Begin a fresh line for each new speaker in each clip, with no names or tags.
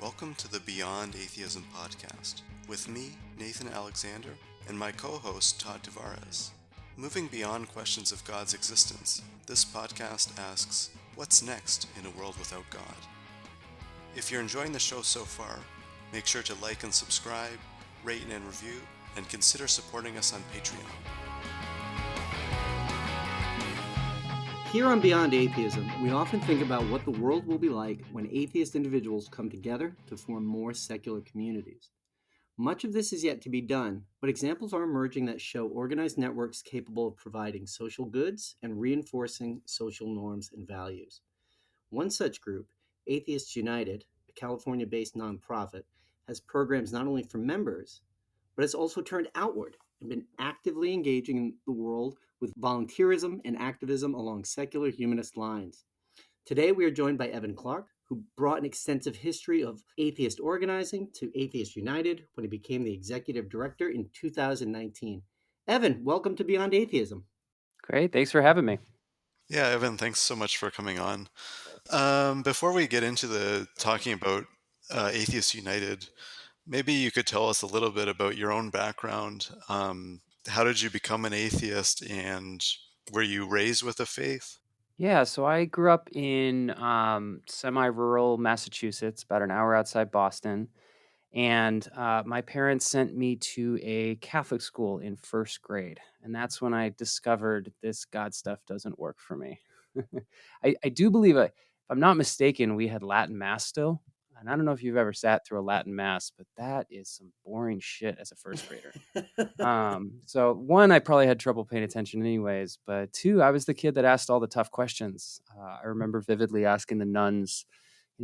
Welcome to the Beyond Atheism podcast, with me, Nathan Alexander, and my co-host, Todd Tavares. Moving beyond questions of God's existence, this podcast asks, what's next in a world without God? If you're enjoying the show so far, make sure to like and subscribe, rate and review, and consider supporting us on Patreon.
Here on Beyond Atheism, we often think about what the world will be like when atheist individuals come together to form more secular communities. Much of this is yet to be done, but examples are emerging that show organized networks capable of providing social goods and reinforcing social norms and values. One such group, Atheists United, a California-based nonprofit, has programs not only for members, but has also turned outward and been actively engaging in the world with volunteerism and activism along secular humanist lines. Today, we are joined by Evan Clark, who brought an extensive history of atheist organizing to Atheists United when he became the executive director in 2019. Evan, welcome to Beyond Atheism.
Great. Thanks for having me.
Yeah, Evan, thanks so much for coming on. Before we get into the talking about Atheists United, maybe you could tell us a little bit about your own background. How did you become an atheist, and were you raised with a faith?
Yeah, so I grew up in semi-rural Massachusetts, about an hour outside Boston. And my parents sent me to a Catholic school in first grade. And that's when I discovered this God stuff doesn't work for me. I do believe, if I'm not mistaken, we had Latin Mass still. And I don't know if you've ever sat through a Latin Mass, but that is some boring shit as a first grader. So one, I probably had trouble paying attention anyways, but two, I was the kid that asked all the tough questions. I remember vividly asking the nuns,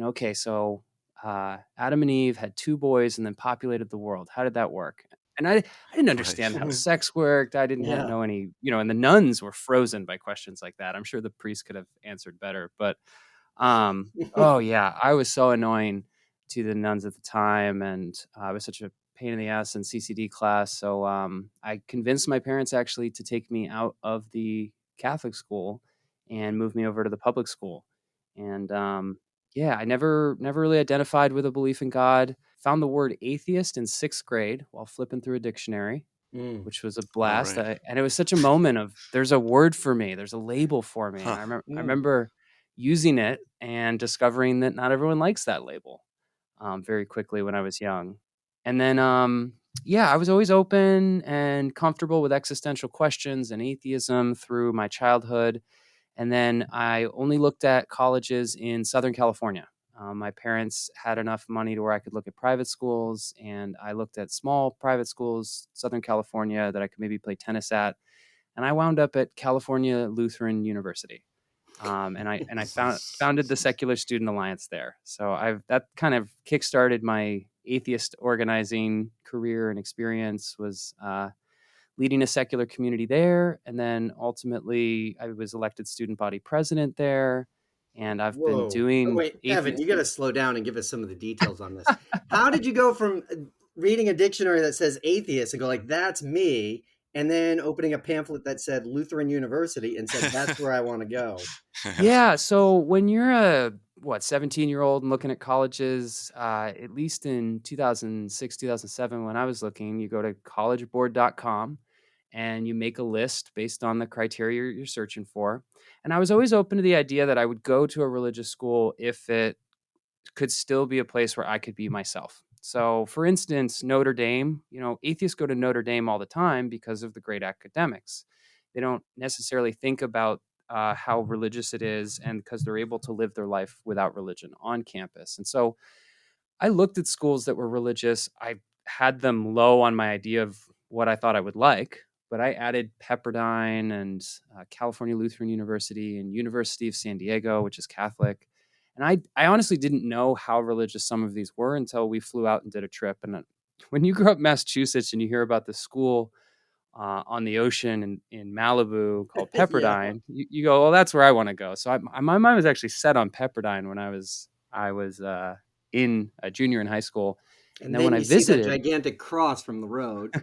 okay, so Adam and Eve had two boys and then populated the world. How did that work? And I didn't understand how sex worked. I didn't know any, and the nuns were frozen by questions like that. I'm sure the priest could have answered better, but oh yeah, I was so annoying to the nuns at the time, and I was such a pain in the ass in CCD class. So I convinced my parents actually to take me out of the Catholic school and move me over to the public school. And I never really identified with a belief in God. Found the word atheist in sixth grade while flipping through a dictionary, which was a blast.
Right.
And it was such a moment of there's a word for me, there's a label for me. And I remember using it and discovering that not everyone likes that label very quickly when I was young. And then, I was always open and comfortable with existential questions and atheism through my childhood. And then I only looked at colleges in Southern California. My parents had enough money to where I could look at private schools, and I looked at small private schools, Southern California, that I could maybe play tennis at. And I wound up at California Lutheran University. And I founded the Secular Student Alliance there. So that kind of kickstarted my atheist organizing career and experience, was leading a secular community there. And then ultimately I was elected student body president there. And I've been doing...
Wait, Evan, you got to slow down and give us some of the details on this. How did you go from reading a dictionary that says atheist and go like, that's me, and then opening a pamphlet that said Lutheran University and said, that's where I want to go?
Yeah. So when you're a 17-year-old and looking at colleges, at least in 2006, 2007, when I was looking, you go to collegeboard.com and you make a list based on the criteria you're searching for. And I was always open to the idea that I would go to a religious school if it could still be a place where I could be myself. So for instance, Notre Dame, atheists go to Notre Dame all the time because of the great academics. They don't necessarily think about how religious it is, and because they're able to live their life without religion on campus. And so I looked at schools that were religious. I had them low on my idea of what I thought I would like, but I added Pepperdine and California Lutheran University and University of San Diego, which is Catholic. And I honestly didn't know how religious some of these were until we flew out and did a trip. And when you grow up in Massachusetts and you hear about the school on the ocean in Malibu called Pepperdine, you go, well, that's where I want to go. So my mind was actually set on Pepperdine when I was in a junior in high school.
And then when I visited, see that gigantic cross from the road.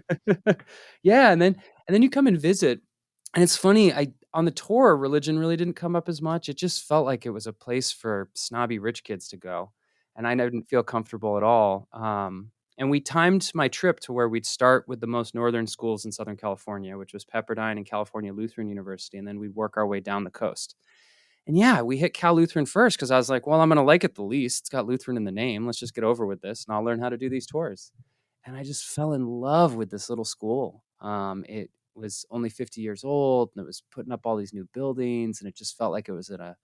Yeah. And then you come and visit. And it's funny, on the tour, religion really didn't come up as much. It just felt like it was a place for snobby rich kids to go. and I didn't feel comfortable at all. And we timed my trip to where we'd start with the most northern schools in Southern California, which was Pepperdine and California Lutheran University, and then we'd work our way down the coast. And yeah, we hit Cal Lutheran first because I was like, well, I'm going to like it the least. It's got Lutheran in the name. Let's just get over with this, and I'll learn how to do these tours. And I just fell in love with this little school. It was only 50 years old, and it was putting up all these new buildings, and it just felt like it was at a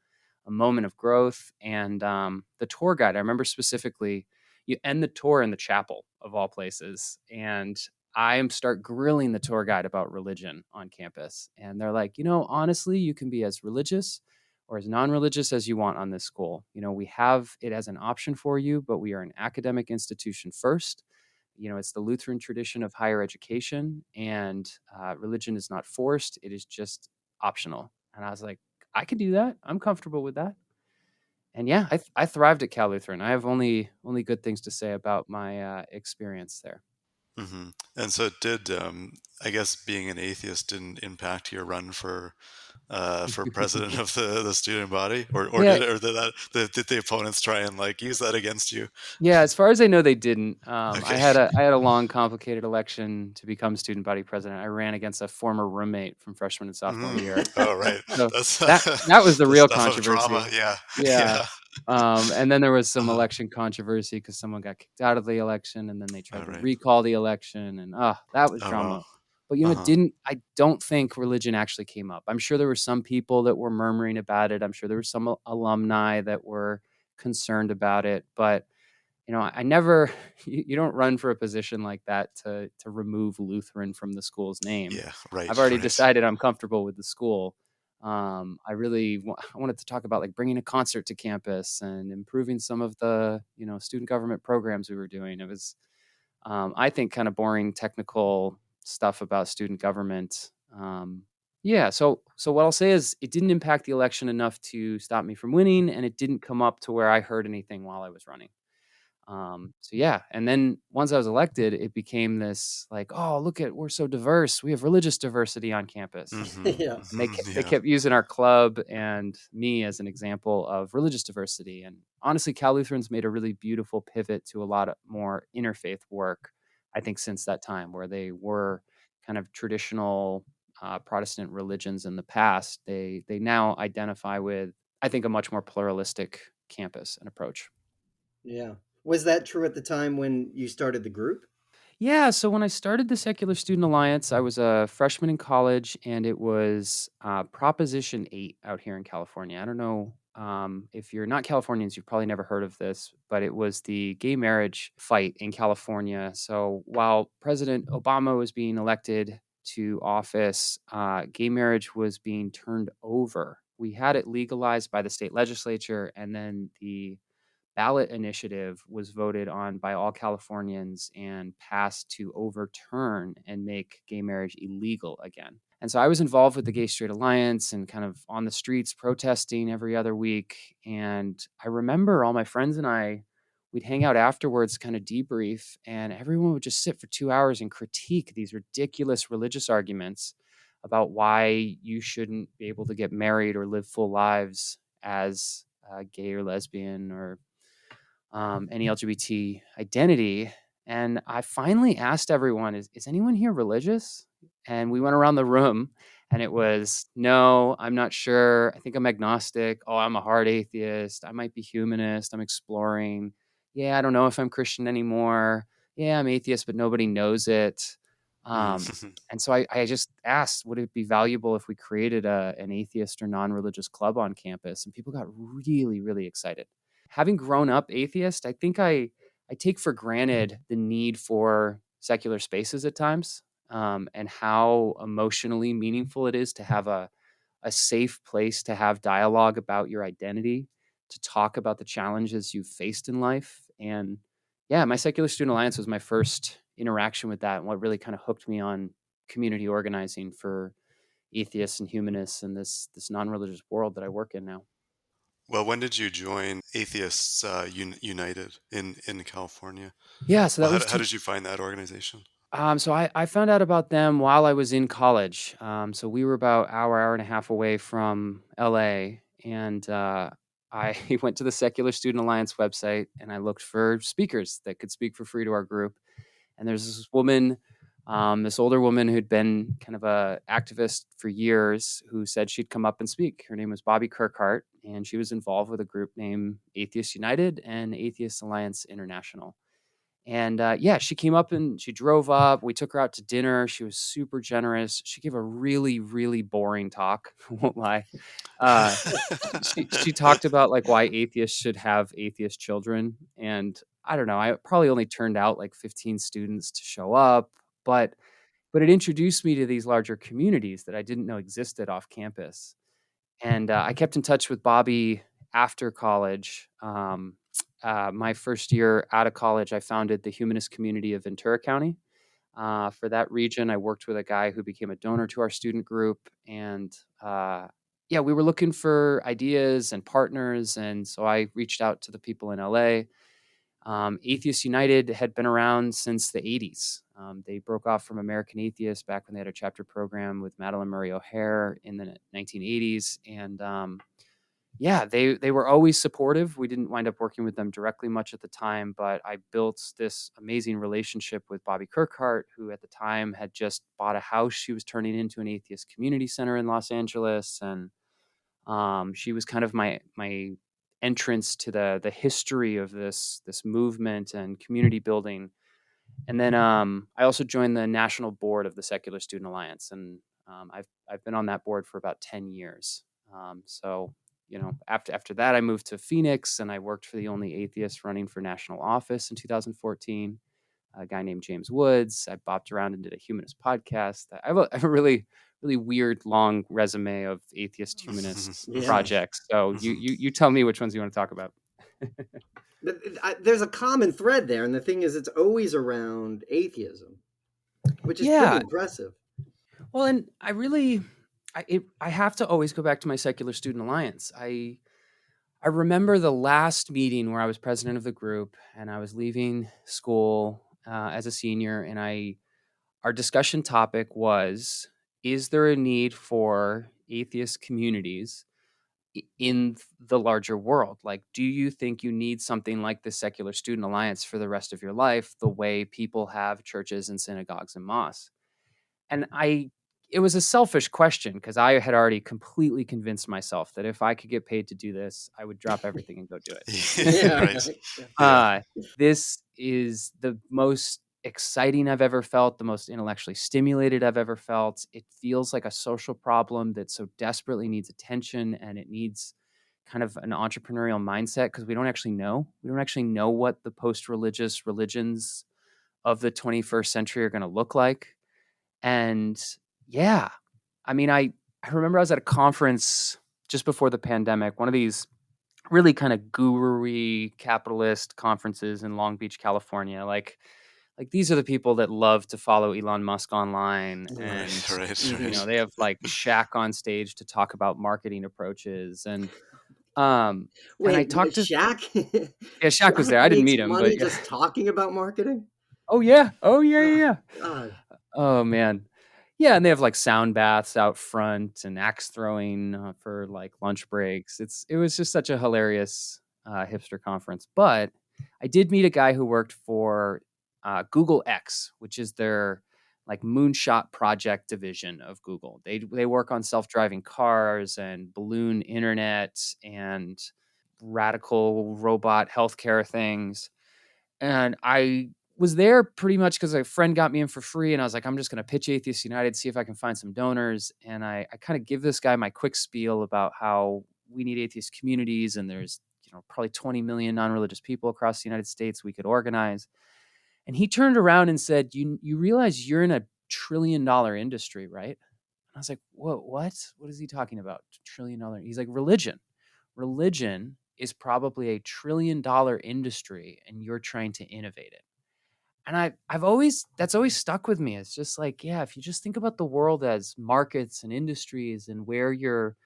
moment of growth. And the tour guide, I remember specifically, you end the tour in the chapel of all places, and I start grilling the tour guide about religion on campus. And they're like, honestly, you can be as religious or as non-religious as you want on this school. We have it as an option for you, but we are an academic institution first. It's the Lutheran tradition of higher education, and religion is not forced. It is just optional. And I was like, I can do that. I'm comfortable with that. And yeah, I thrived at Cal Lutheran. I have only good things to say about my experience there.
And so did, I guess being an atheist didn't impact your run for president of the student body, or
Yeah.
did the opponents try and use that against you?
Yeah, as far as I know, they didn't.
Okay.
I had a long, complicated election to become student body president. I ran against a former roommate from freshman and sophomore year.
Oh, right.
So
That's
that was the real
stuff of
controversy.
drama. Yeah.
Yeah. And then there was some election controversy because someone got kicked out of the election, and then they tried to recall the election, and that was drama.
Wow.
But I don't think religion actually came up. I'm sure there were some people that were murmuring about it. I'm sure there were some alumni that were concerned about it, but I never, you don't run for a position like that to remove Lutheran from the school's name.
Yeah, right.
I've already decided I'm comfortable with the school. I wanted to talk about bringing a concert to campus and improving some of the, student government programs we were doing. It was, I think, kind of boring technical stuff about student government. Yeah. So what I'll say is it didn't impact the election enough to stop me from winning, and it didn't come up to where I heard anything while I was running. So yeah, and then once I was elected, it became this oh, look we're so diverse. We have religious diversity on campus.
Yeah.
And they kept using our club and me as an example of religious diversity. And honestly, Cal Lutherans made a really beautiful pivot to a lot of more interfaith work, I think, since that time, where they were kind of traditional Protestant religions in the past. They now identify with, I think, a much more pluralistic campus and approach.
Yeah. Was that true at the time when you started the group?
Yeah, so when I started the Secular Student Alliance, I was a freshman in college, and it was Proposition 8 out here in California. I don't know if you're not Californians, you've probably never heard of this, but it was the gay marriage fight in California. So while President Obama was being elected to office, gay marriage was being turned over. We had it legalized by the state legislature, and then the ballot initiative was voted on by all Californians and passed to overturn and make gay marriage illegal again. And so I was involved with the Gay Straight Alliance and kind of on the streets protesting every other week. And I remember all my friends and we'd hang out afterwards, kind of debrief, and everyone would just sit for 2 hours and critique these ridiculous religious arguments about why you shouldn't be able to get married or live full lives as gay or lesbian or any LGBT identity. And I finally asked everyone, is anyone here religious? And we went around the room, and it was, no, I'm not sure. I think I'm agnostic. Oh, I'm a hard atheist. I might be humanist. I'm exploring. Yeah, I don't know if I'm Christian anymore. Yeah, I'm atheist, but nobody knows it. And so I just asked, would it be valuable if we created an atheist or non-religious club on campus? And people got really, really excited. Having grown up atheist, I think I take for granted the need for secular spaces at times, and how emotionally meaningful it is to have a safe place to have dialogue about your identity, to talk about the challenges you've faced in life. And yeah, my Secular Student Alliance was my first interaction with that, and what really kind of hooked me on community organizing for atheists and humanists in this non-religious world that I work in now.
Well, when did you join Atheists United in California?
Yeah, so that was
how did you find that organization?
So I found out about them while I was in college. So we were about hour and a half away from LA, and I went to the Secular Student Alliance website and I looked for speakers that could speak for free to our group. And there's this woman, this older woman who'd been kind of a activist for years, who said she'd come up and speak. Her name was Bobby Kirkhart, and she was involved with a group named Atheists United and Atheist Alliance International. And yeah, she came up and she drove up. We took her out to dinner. She was super generous. She gave a really, really boring talk. I won't lie. She talked about like why atheists should have atheist children. And I don't know, I probably only turned out like 15 students to show up, but it introduced me to these larger communities that I didn't know existed off campus. And I kept in touch with Bobby after college. My first year out of college, I founded the humanist community of Ventura County. For that region, I worked with a guy who became a donor to our student group. And yeah, we were looking for ideas and partners. And so I reached out to the people in LA. Atheists United had been around since the 80s. They broke off from American Atheists back when they had a chapter program with Madeline Murray O'Hare in the 1980s. And yeah, they were always supportive. We didn't wind up working with them directly much at the time, but I built this amazing relationship with Bobby Kirkhart, who at the time had just bought a house she was turning into an atheist community center in Los Angeles. And she was kind of my entrance to the history of this movement and community building. And then I also joined the national board of the Secular Student Alliance, and I've been on that board for about 10 years. So after that, I moved to Phoenix, and I worked for the only atheist running for national office in 2014, a guy named James Woods. I bopped around and did a humanist podcast. I have a really weird long resume of atheist humanist
Yeah.
projects. So you tell me which ones you want to talk about.
There's a common thread there, and the thing is, it's always around atheism, which is pretty impressive.
Well, and I have to always go back to my Secular Student Alliance. I remember the last meeting where I was president of the group, and I was leaving school as a senior, and our discussion topic was: is there a need for atheist communities in the larger world? Like, do you think you need something like the Secular Student Alliance for the rest of your life, the way people have churches and synagogues and mosques? And it was a selfish question, because I had already completely convinced myself that if I could get paid to do this, I would drop everything and go do it.
Right.
This is the most exciting I've ever felt, the most intellectually stimulated I've ever felt. It feels like a social problem that so desperately needs attention, and it needs kind of an entrepreneurial mindset, because we don't actually know. We don't actually know what the post-religious religions of the 21st century are going to look like. And yeah, I mean, I remember I was at a conference just before the pandemic, one of these really kind of guru-y capitalist conferences in Long Beach, California. Like these are the people that love to follow Elon Musk online, and
Right.
they have like Shaq on stage to talk about marketing approaches. And
Wait,
and I talked to
Shaq?
Yeah, Shaq was there. I didn't
makes
meet him,
money
but yeah.
just talking about marketing.
Oh yeah. Yeah.
God.
Oh man. Yeah, and they have like sound baths out front and axe throwing for like lunch breaks. It was just such a hilarious hipster conference. But I did meet a guy who worked for Google X, which is their like moonshot project division of Google. They work on self-driving cars and balloon internet and radical robot healthcare things. And I was there pretty much because a friend got me in for free, and I was like, I'm just going to pitch Atheists United, see if I can find some donors. And I kind of give this guy my quick spiel about how we need atheist communities, and there's probably 20 million non-religious people across the United States we could organize. And he turned around and said, you realize you're in a $1 trillion industry, right? And I was like, whoa, what? What is he talking about? $1 trillion? He's like, religion is probably a $1 trillion industry, and you're trying to innovate it. And that's always stuck with me. It's just like, yeah, if you just think about the world as markets and industries, and where your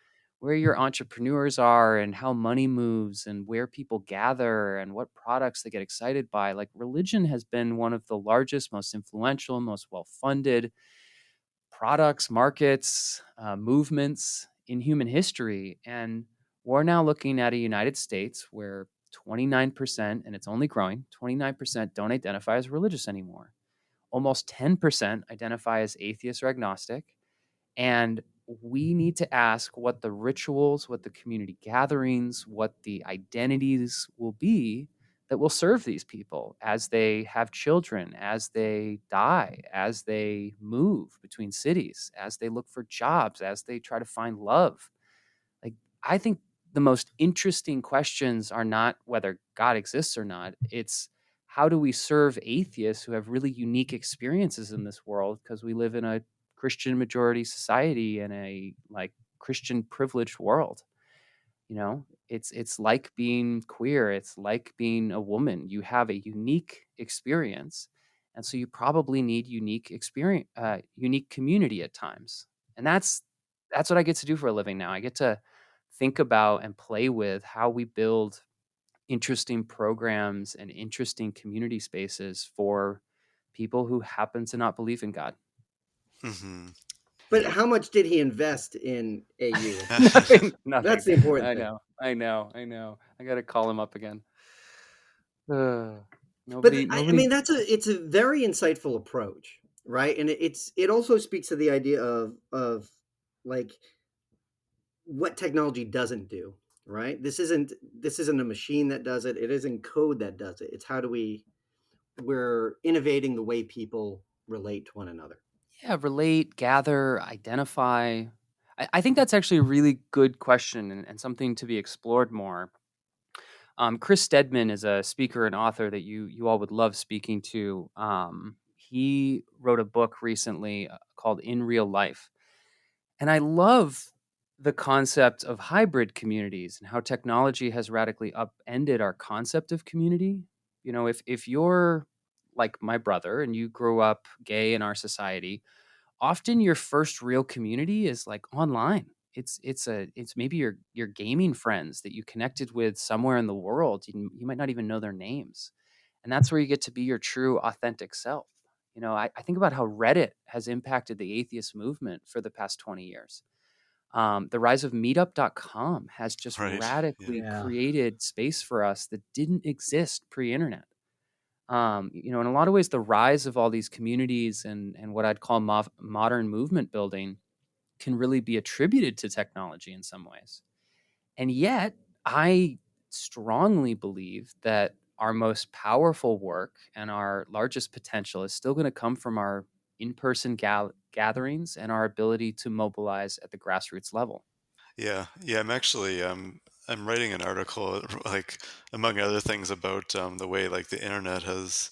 entrepreneurs are, and how money moves, and where people gather, and what products they get excited by, like religion has been one of the largest, most influential, most well-funded products, markets, movements in human history. And we're now looking at a United States where 29%, and it's only growing, 29% don't identify as religious anymore. Almost 10% identify as atheist or agnostic. And we need to ask what the rituals, what the community gatherings, what the identities will be that will serve these people as they have children, as they die, as they move between cities, as they look for jobs, as they try to find love. Like, I think the most interesting questions are not whether God exists or not. It's how do we serve atheists who have really unique experiences in this world because we live in a Christian majority society in a like Christian privileged world. It's like being queer, it's like being a woman. You have a unique experience, and so you probably need unique experience, unique community at times. And that's what I get to do for a living now. I get to think about and play with how we build interesting programs and interesting community spaces for people who happen to not believe in God.
Mm-hmm.
But how much did he invest in AU?
Nothing.
That's the important
I
thing.
know. I got to call him up again. Uh,
But
nobody,
I
nobody.
mean, it's a very insightful approach, right? And it also speaks to the idea of like what technology doesn't do, right? This isn't a machine that does it. It isn't code that does it. It's how do we're innovating the way people relate to one another.
Yeah, relate, gather, identify. I think that's actually a really good question and something to be explored more. Chris Stedman is a speaker and author that you all would love speaking to. He wrote a book recently called In Real Life. And I love the concept of hybrid communities and how technology has radically upended our concept of community. If you're like my brother and you grew up gay in our society, often your first real community is like online. It's maybe your gaming friends that you connected with somewhere in the world. You might not even know their names. And that's where you get to be your true authentic self. I think about how Reddit has impacted the atheist movement for the past 20 years. The rise of meetup.com has just
Right. Yeah.
radically
Yeah.
created space for us that didn't exist pre-internet. In a lot of ways, the rise of all these communities and what I'd call modern movement building can really be attributed to technology in some ways. And yet, I strongly believe that our most powerful work and our largest potential is still going to come from our in-person gatherings and our ability to mobilize at the grassroots level.
Yeah, yeah. I'm writing an article, like among other things, about the way like the internet has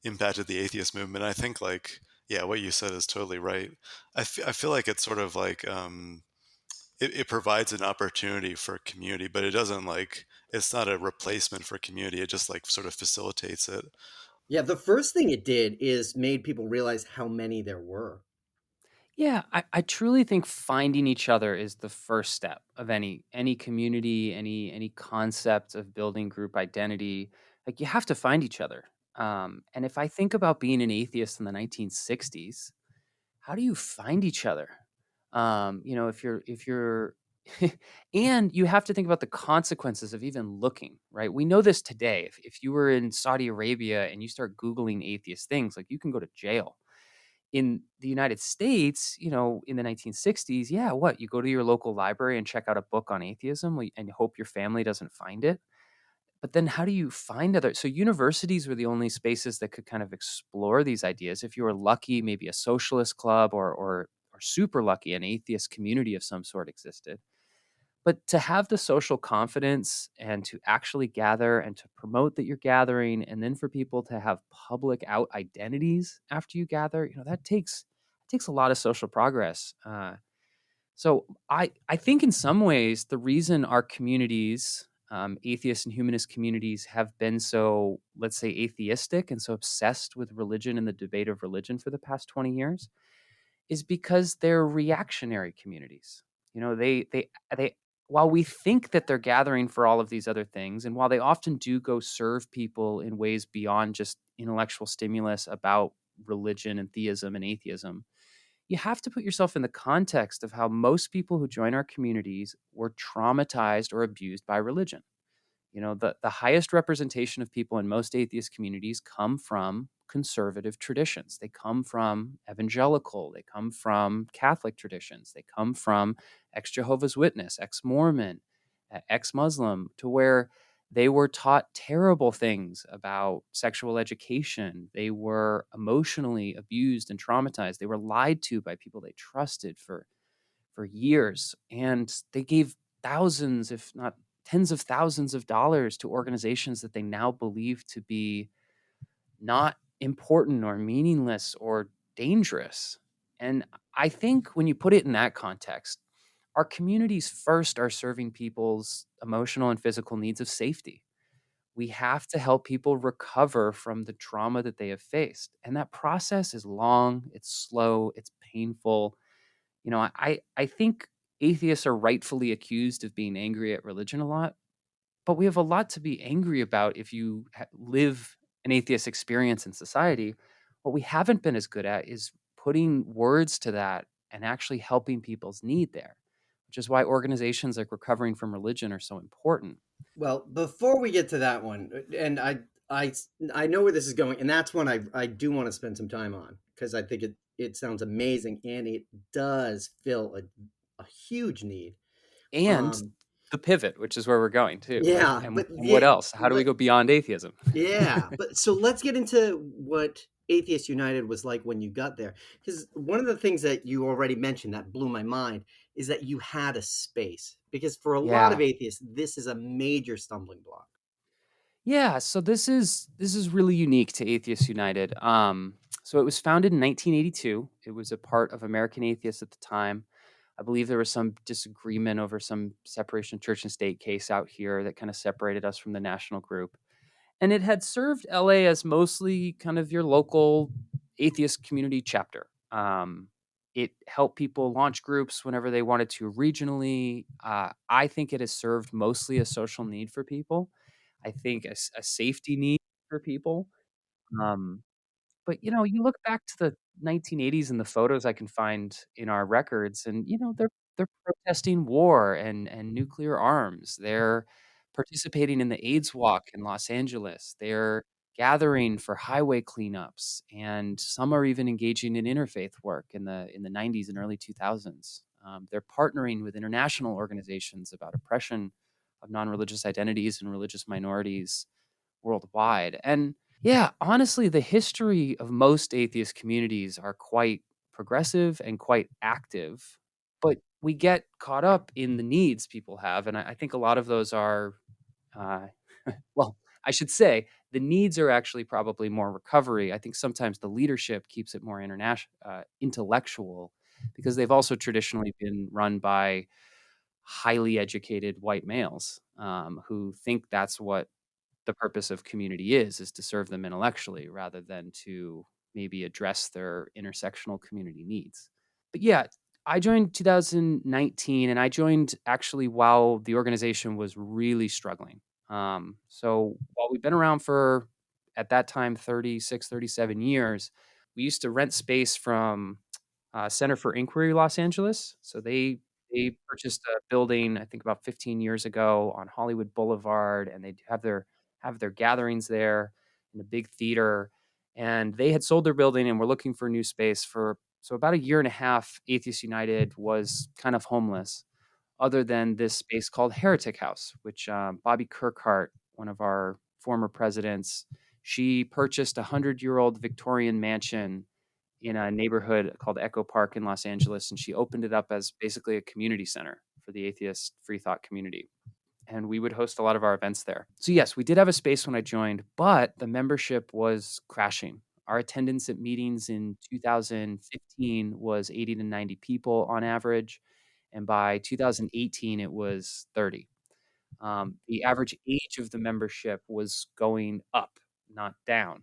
impacted the atheist movement. I think like yeah, what you said is totally right. I feel like it's sort of like it provides an opportunity for community, but it doesn't like it's not a replacement for community. It just like sort of facilitates it.
Yeah, the first thing it did is made people realize how many there were.
Yeah, I truly think finding each other is the first step of any community, any concept of building group identity. Like you have to find each other. And if I think about being an atheist in the 1960s, how do you find each other? If you're and you have to think about the consequences of even looking, right? We know this today. If you were in Saudi Arabia and you start Googling atheist things, like you can go to jail. In the United States, in the 1960s, yeah, what? You go to your local library and check out a book on atheism and hope your family doesn't find it. But then how do you find other? So universities were the only spaces that could kind of explore these ideas. If you were lucky, maybe a socialist club or super lucky, an atheist community of some sort existed. But to have the social confidence and to actually gather and to promote that you're gathering, and then for people to have public out identities after you gather, that takes a lot of social progress. So I think in some ways the reason our communities, atheist and humanist communities, have been so, let's say, atheistic and so obsessed with religion and the debate of religion for the past 20 years is because they're reactionary communities. They while we think that they're gathering for all of these other things, and while they often do go serve people in ways beyond just intellectual stimulus about religion and theism and atheism, you have to put yourself in the context of how most people who join our communities were traumatized or abused by religion. The highest representation of people in most atheist communities come from conservative traditions. They come from evangelical, they come from Catholic traditions, they come from ex-Jehovah's Witness, ex-Mormon, ex-Muslim, to where they were taught terrible things about sexual education. They were emotionally abused and traumatized. They were lied to by people they trusted for years, and they gave thousands, if not tens of thousands of dollars to organizations that they now believe to be not important or meaningless or dangerous. And I think when you put it in that context, our communities first are serving people's emotional and physical needs of safety. We have to help people recover from the trauma that they have faced. And that process is long, it's slow, it's painful. I think atheists are rightfully accused of being angry at religion a lot, but we have a lot to be angry about if you live an atheist experience in society. What we haven't been as good at is putting words to that and actually helping people's need there, which is why organizations like Recovering from Religion are so important.
Well, before we get to that one, and I I know where this is going, and that's one I do want to spend some time on because I think it sounds amazing and it does fill a huge need.
And
Um,
the pivot, which is where we're going too, right?
yeah,
And
but
what
yeah,
else? How do we go beyond atheism?
yeah, but so let's get into what Atheists United was like when you got there. Because one of the things that you already mentioned that blew my mind is that you had a space. Because for a lot of
Yeah.
atheists, this is a major stumbling block.
Yeah, so this is really unique to Atheists United. So it was founded in 1982. It was a part of American Atheists at the time. I believe there was some disagreement over some separation of church and state case out here that kind of separated us from the national group. And it had served LA as mostly kind of your local atheist community chapter. It helped people launch groups whenever they wanted to regionally. I think it has served mostly a social need for people. I think a safety need for people. Um, but, you look back to the 1980s and the photos I can find in our records, and, they're protesting war and nuclear arms. They're participating in the AIDS walk in Los Angeles. They're gathering for highway cleanups, and some are even engaging in interfaith work in the 90s and early 2000s. They're partnering with international organizations about oppression of non-religious identities and religious minorities worldwide. And yeah, honestly, the history of most atheist communities are quite progressive and quite active, but we get caught up in the needs people have. And I think a lot of those are, uh, well, I should say the needs are actually probably more recovery. I think sometimes the leadership keeps it more intellectual because they've also traditionally been run by highly educated white males who think that's what the purpose of community is to serve them intellectually rather than to maybe address their intersectional community needs. But yeah, I joined 2019 and I joined actually while the organization was really struggling. So while we've been around for at that time 36, 37 years, we used to rent space from Center for Inquiry Los Angeles. So they purchased a building, I think about 15 years ago on Hollywood Boulevard, and they have their gatherings there in a big theater. And they had sold their building and were looking for new space for so about a year and a half. Atheist United was kind of homeless, other than this space called Heretic House, which Bobby Kirkhart, one of our former presidents, she purchased a 100-year-old Victorian mansion in a neighborhood called Echo Park in Los Angeles, and she opened it up as basically a community center for the atheist free thought community. And we would host a lot of our events there. So yes, we did have a space when I joined, but the membership was crashing. Our attendance at meetings in 2015 was 80 to 90 people on average, and by 2018 it was 30. The average age of the membership was going up, not down.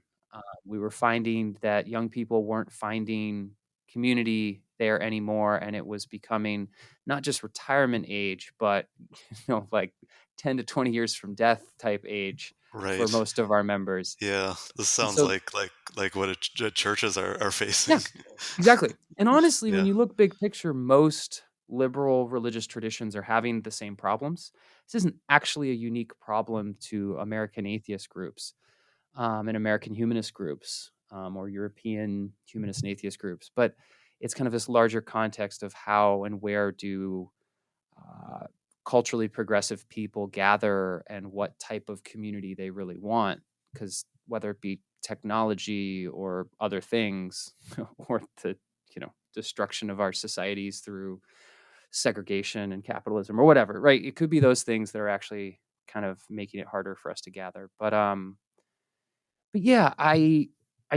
We were finding that young people weren't finding community there anymore, and it was becoming not just retirement age, but like 10 to 20 years from death type age for
Right.
most of our members.
Yeah. This
And
sounds
so,
like what churches are facing.
yeah, exactly. And honestly, when
Yeah.
you look big picture, most liberal religious traditions are having the same problems. This isn't actually a unique problem to American atheist groups, and American humanist groups, or European humanist and atheist groups, but it's kind of this larger context of how and where do uh, culturally progressive people gather and what type of community they really want. Because whether it be technology or other things, or the destruction of our societies through segregation and capitalism or whatever, right? It could be those things that are actually kind of making it harder for us to gather. But yeah, I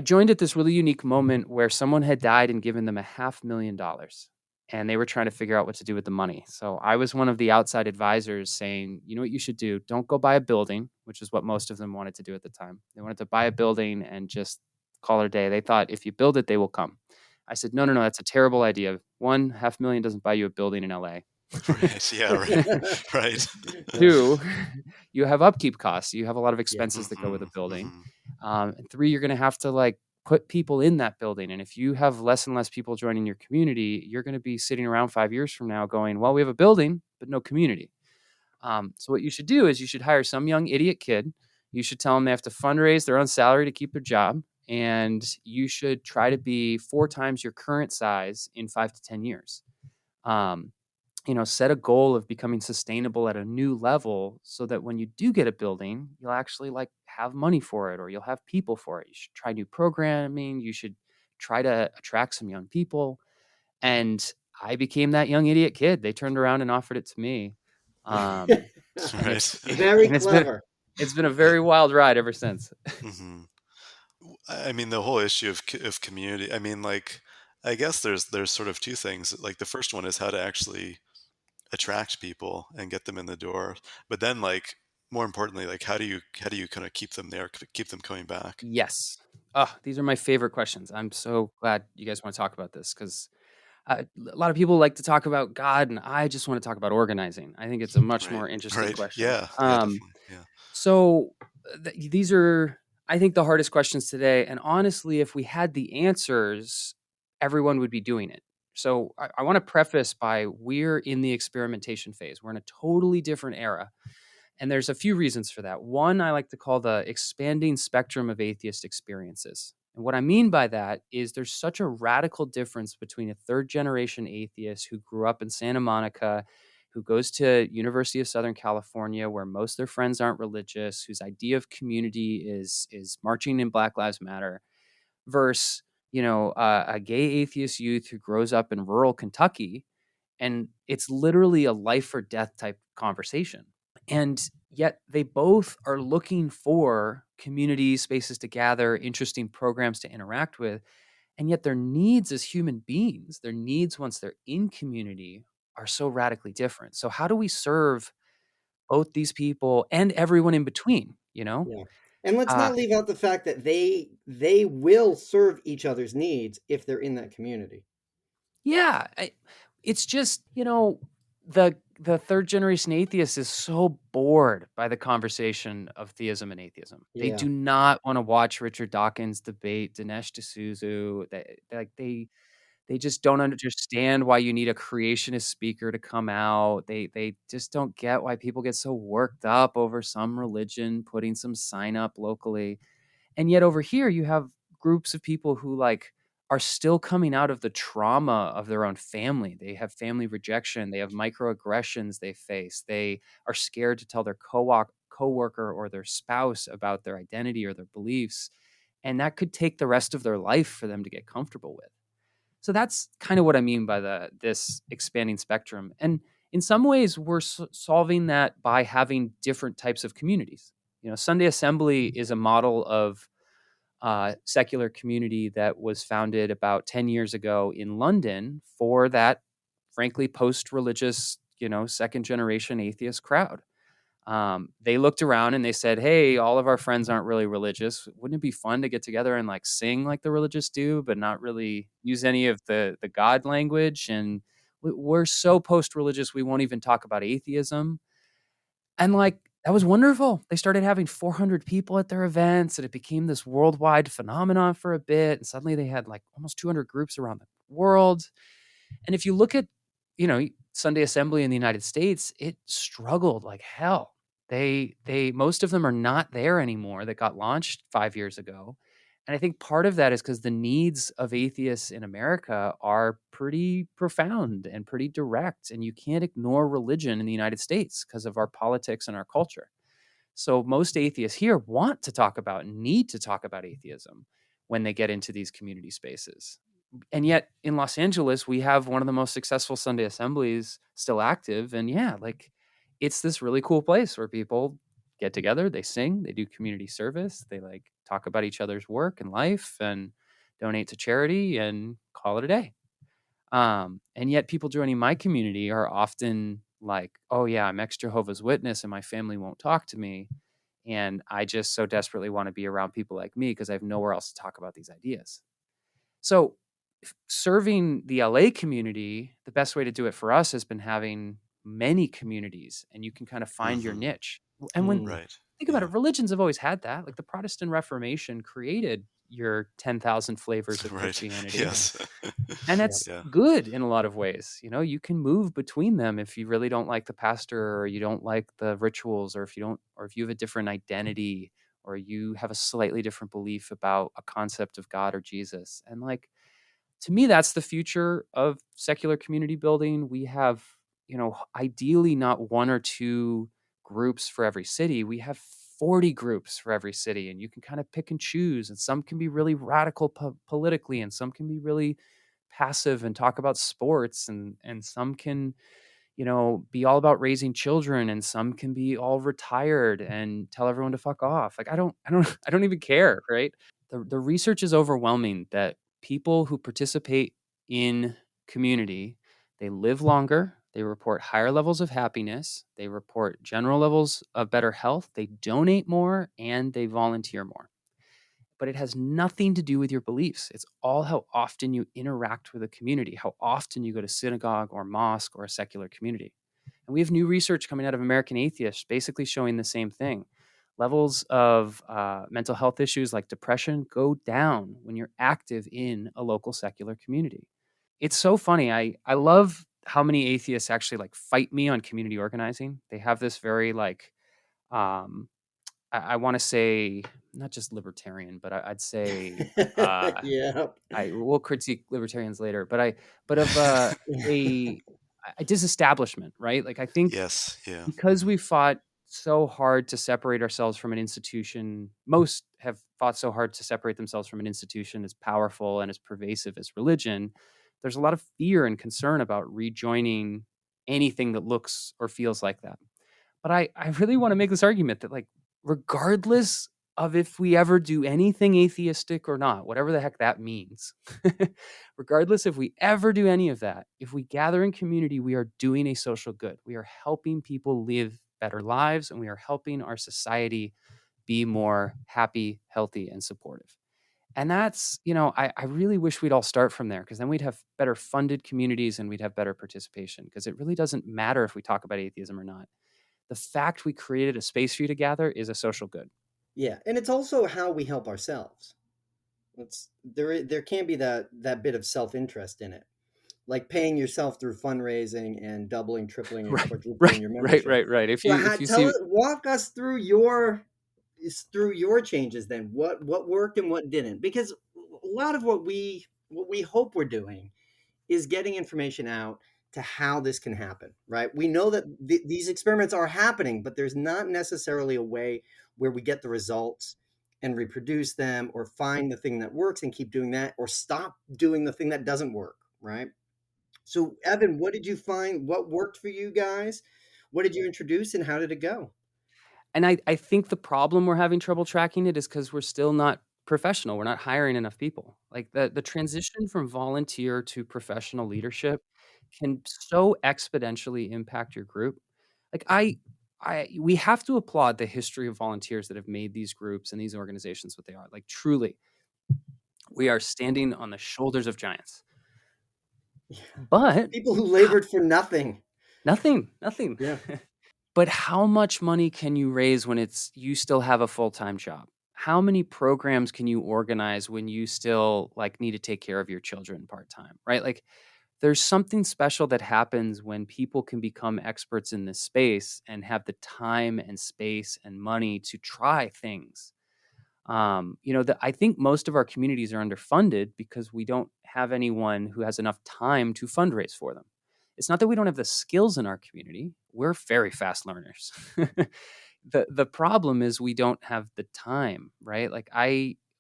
joined at this really unique moment where someone had died and given them $500,000, and they were trying to figure out what to do with the money. So I was one of the outside advisors saying, "You know what you should do? Don't go buy a building," which is what most of them wanted to do at the time. They wanted to buy a building and just call it a day. They thought if you build it, they will come. I said, "No, no, no, that's a terrible idea. One, 500,000 doesn't buy you a building in LA.
Right. Yeah. Right. Right.
Two, you have upkeep costs. You have a lot of
Yeah.
expenses that go with a building.
Mhm.
And three, you're going to have to like put people in that building. And if you have less and less people joining your community, you're going to be sitting around 5 years from now going, well, we have a building, but no community. So what you should do is you should hire some young idiot kid. You should tell them they have to fundraise their own salary to keep their job. And you should try to be 4 times your current size in 5 to 10 years. Um, set a goal of becoming sustainable at a new level so that when you do get a building, you'll actually like have money for it or you'll have people for it. You should try new programming. You should try to attract some young people. And I became that young idiot kid. They turned around and offered it to me. And
Right.
it's
Very
and
clever.
it's been a very wild ride ever since.
Hmm. I mean, the whole issue of community. I mean, like, I guess there's sort of two things. Like, the first one is how to actually attract people and get them in the door, but then, like, more importantly, like, how do you kind of keep them there, keep them coming back?
Yes. Oh, these are my favorite questions. I'm so glad you guys want to talk about this because a lot of people like to talk about God, and I just want to talk about organizing. I think it's a much
Right.
more interesting
Right.
question.
Yeah. Yeah. Definitely. Yeah.
So these are, I think, the hardest questions today. And honestly, if we had the answers, everyone would be doing it. So I want to preface by we're in the experimentation phase. We're in a totally different era. And there's a few reasons for that. One, I like to call the expanding spectrum of atheist experiences. And what I mean by that is there's such a radical difference between a third generation atheist who grew up in Santa Monica, who goes to University of Southern California, where most of their friends aren't religious, whose idea of community is marching in Black Lives Matter, versus a gay atheist youth who grows up in rural Kentucky, and it's literally a life or death type conversation. And yet they both are looking for community spaces to gather, interesting programs to interact with. And yet their needs as human beings, their needs once they're in community, are so radically different. So how do we serve both these people and everyone in between, you know?
Yeah. And let's
Uh,
not leave out the fact that they will serve each other's needs if they're in that community.
yeah, it's just, the third generation atheist is so bored by the conversation of theism and atheism. They
Yeah.
do not want to watch Richard Dawkins debate Dinesh D'Souza. They just don't understand why you need a creationist speaker to come out. They just don't get why people get so worked up over some religion putting some sign up locally. And yet over here you have groups of people who like are still coming out of the trauma of their own family. They have family rejection, they have microaggressions they face. They are scared to tell their coworker or their spouse about their identity or their beliefs, and that could take the rest of their life for them to get comfortable with. So that's kind of what I mean by this expanding spectrum. And in some ways, we're solving that by having different types of communities. Sunday Assembly is a model of secular community that was founded about 10 years ago in London for that, frankly, post-religious, second generation atheist crowd. They looked around and they said, "Hey, all of our friends aren't really religious. Wouldn't it be fun to get together and like sing like the religious do, but not really use any of the God language? And we're so post-religious, we won't even talk about atheism." And like that was wonderful. They started having 400 people at their events, and it became this worldwide phenomenon for a bit. And suddenly they had like almost 200 groups around the world. And if you look at, Sunday Assembly in the United States, it struggled like hell. They most of them are not there anymore that got launched 5 years ago. And I think part of that is because the needs of atheists in America are pretty profound and pretty direct, and you can't ignore religion in the United States because of our politics and our culture. So most atheists here want to talk about and need to talk about atheism when they get into these community spaces. And yet in Los Angeles, we have one of the most successful Sunday assemblies still active. And yeah, like it's this really cool place where people get together, they sing, they do community service, they like talk about each other's work and life and donate to charity and call it a day. And yet people joining my community are often like, "Oh yeah, I'm ex-Jehovah's Witness and my family won't talk to me. And I just so desperately want to be around people like me because I have nowhere else to talk about these ideas." So serving the LA community, the best way to do it for us has been having many communities, and you can kind of find your
Mm-hmm.
niche. And when
Mm.
Right.
think about
Yeah.
it, religions have always had that. Like the Protestant Reformation created your 10,000 flavors of
Right.
Christianity.
Yes.
And
Yeah.
that's
Yeah.
good in a lot of ways. You can move between them if you really don't like the pastor or you don't like the rituals, or if you have a different identity, or you have a slightly different belief about a concept of God or Jesus. And like to me, that's the future of secular community building. We have, ideally not one or two groups for every city. We have 40 groups for every city, and you can kind of pick and choose. And some can be really radical politically, and some can be really passive and talk about sports, and some can, be all about raising children, and some can be all retired and tell everyone to fuck off. Like I don't even care, right? The research is overwhelming that people who participate in community, they live longer, they report higher levels of happiness, they report general levels of better health, they donate more, and they volunteer more. But it has nothing to do with your beliefs. It's all how often you interact with a community, how often you go to synagogue or mosque or a secular community. And we have new research coming out of American Atheists basically showing the same thing. Levels of mental health issues like depression go down when you're active in a local secular community. It's so funny. I love how many atheists actually like fight me on community organizing. They have this very like um, I want to say not just libertarian, but I'd say
Yeah.
I will critique libertarians later, but of a disestablishment, right? Like I think
Yes. Yeah.
because
Mm-hmm.
we fought so hard to separate ourselves from an institution, most have fought so hard to separate themselves from an institution as powerful and as pervasive as religion. There's a lot of fear and concern about rejoining anything that looks or feels like that. But I really want to make this argument that like regardless of if we ever do anything atheistic or not, whatever the heck that means, regardless if we ever do any of that, if we gather in community, we are doing a social good. We are helping people live better lives, and we are helping our society be more happy, healthy, and supportive. And that's, I really wish we'd all start from there, because then we'd have better funded communities and we'd have better participation, because it really doesn't matter if we talk about atheism or not. The fact we created a space for you to gather is a social good.
Yeah. And it's also how we help ourselves. There can be that bit of self-interest in it, like paying yourself through fundraising and doubling, tripling, and
Right,
quadrupling
right,
your
right,
membership.
right, right.
So
If you
tell
see
it, walk us through your changes then. What worked and what didn't? Because a lot of what we hope we're doing is getting information out to how this can happen, right? We know that these experiments are happening, but there's not necessarily a way where we get the results and reproduce them, or find the thing that works and keep doing that, or stop doing the thing that doesn't work, right? So, Evan, what did you find? What worked for you guys? What did you introduce and how did it go?
And I think the problem we're having trouble tracking it is because we're still not professional. We're not hiring enough people. Like the transition from volunteer to professional leadership can so exponentially impact your group. Like we have to applaud the history of volunteers that have made these groups and these organizations what they are. Like, truly, we are standing on the shoulders of giants. But
People who labored for nothing.
nothing.
Yeah.
But how much money can you raise when you still have a full-time job? How many programs can you organize when you still like need to take care of your children part-time, right? Like, there's something special that happens when people can become experts in this space and have the time and space and money to try things. I think most of our communities are underfunded because we don't have anyone who has enough time to fundraise for them. It's not that we don't have the skills in our community. We're very fast learners. The problem is we don't have the time, right? Like,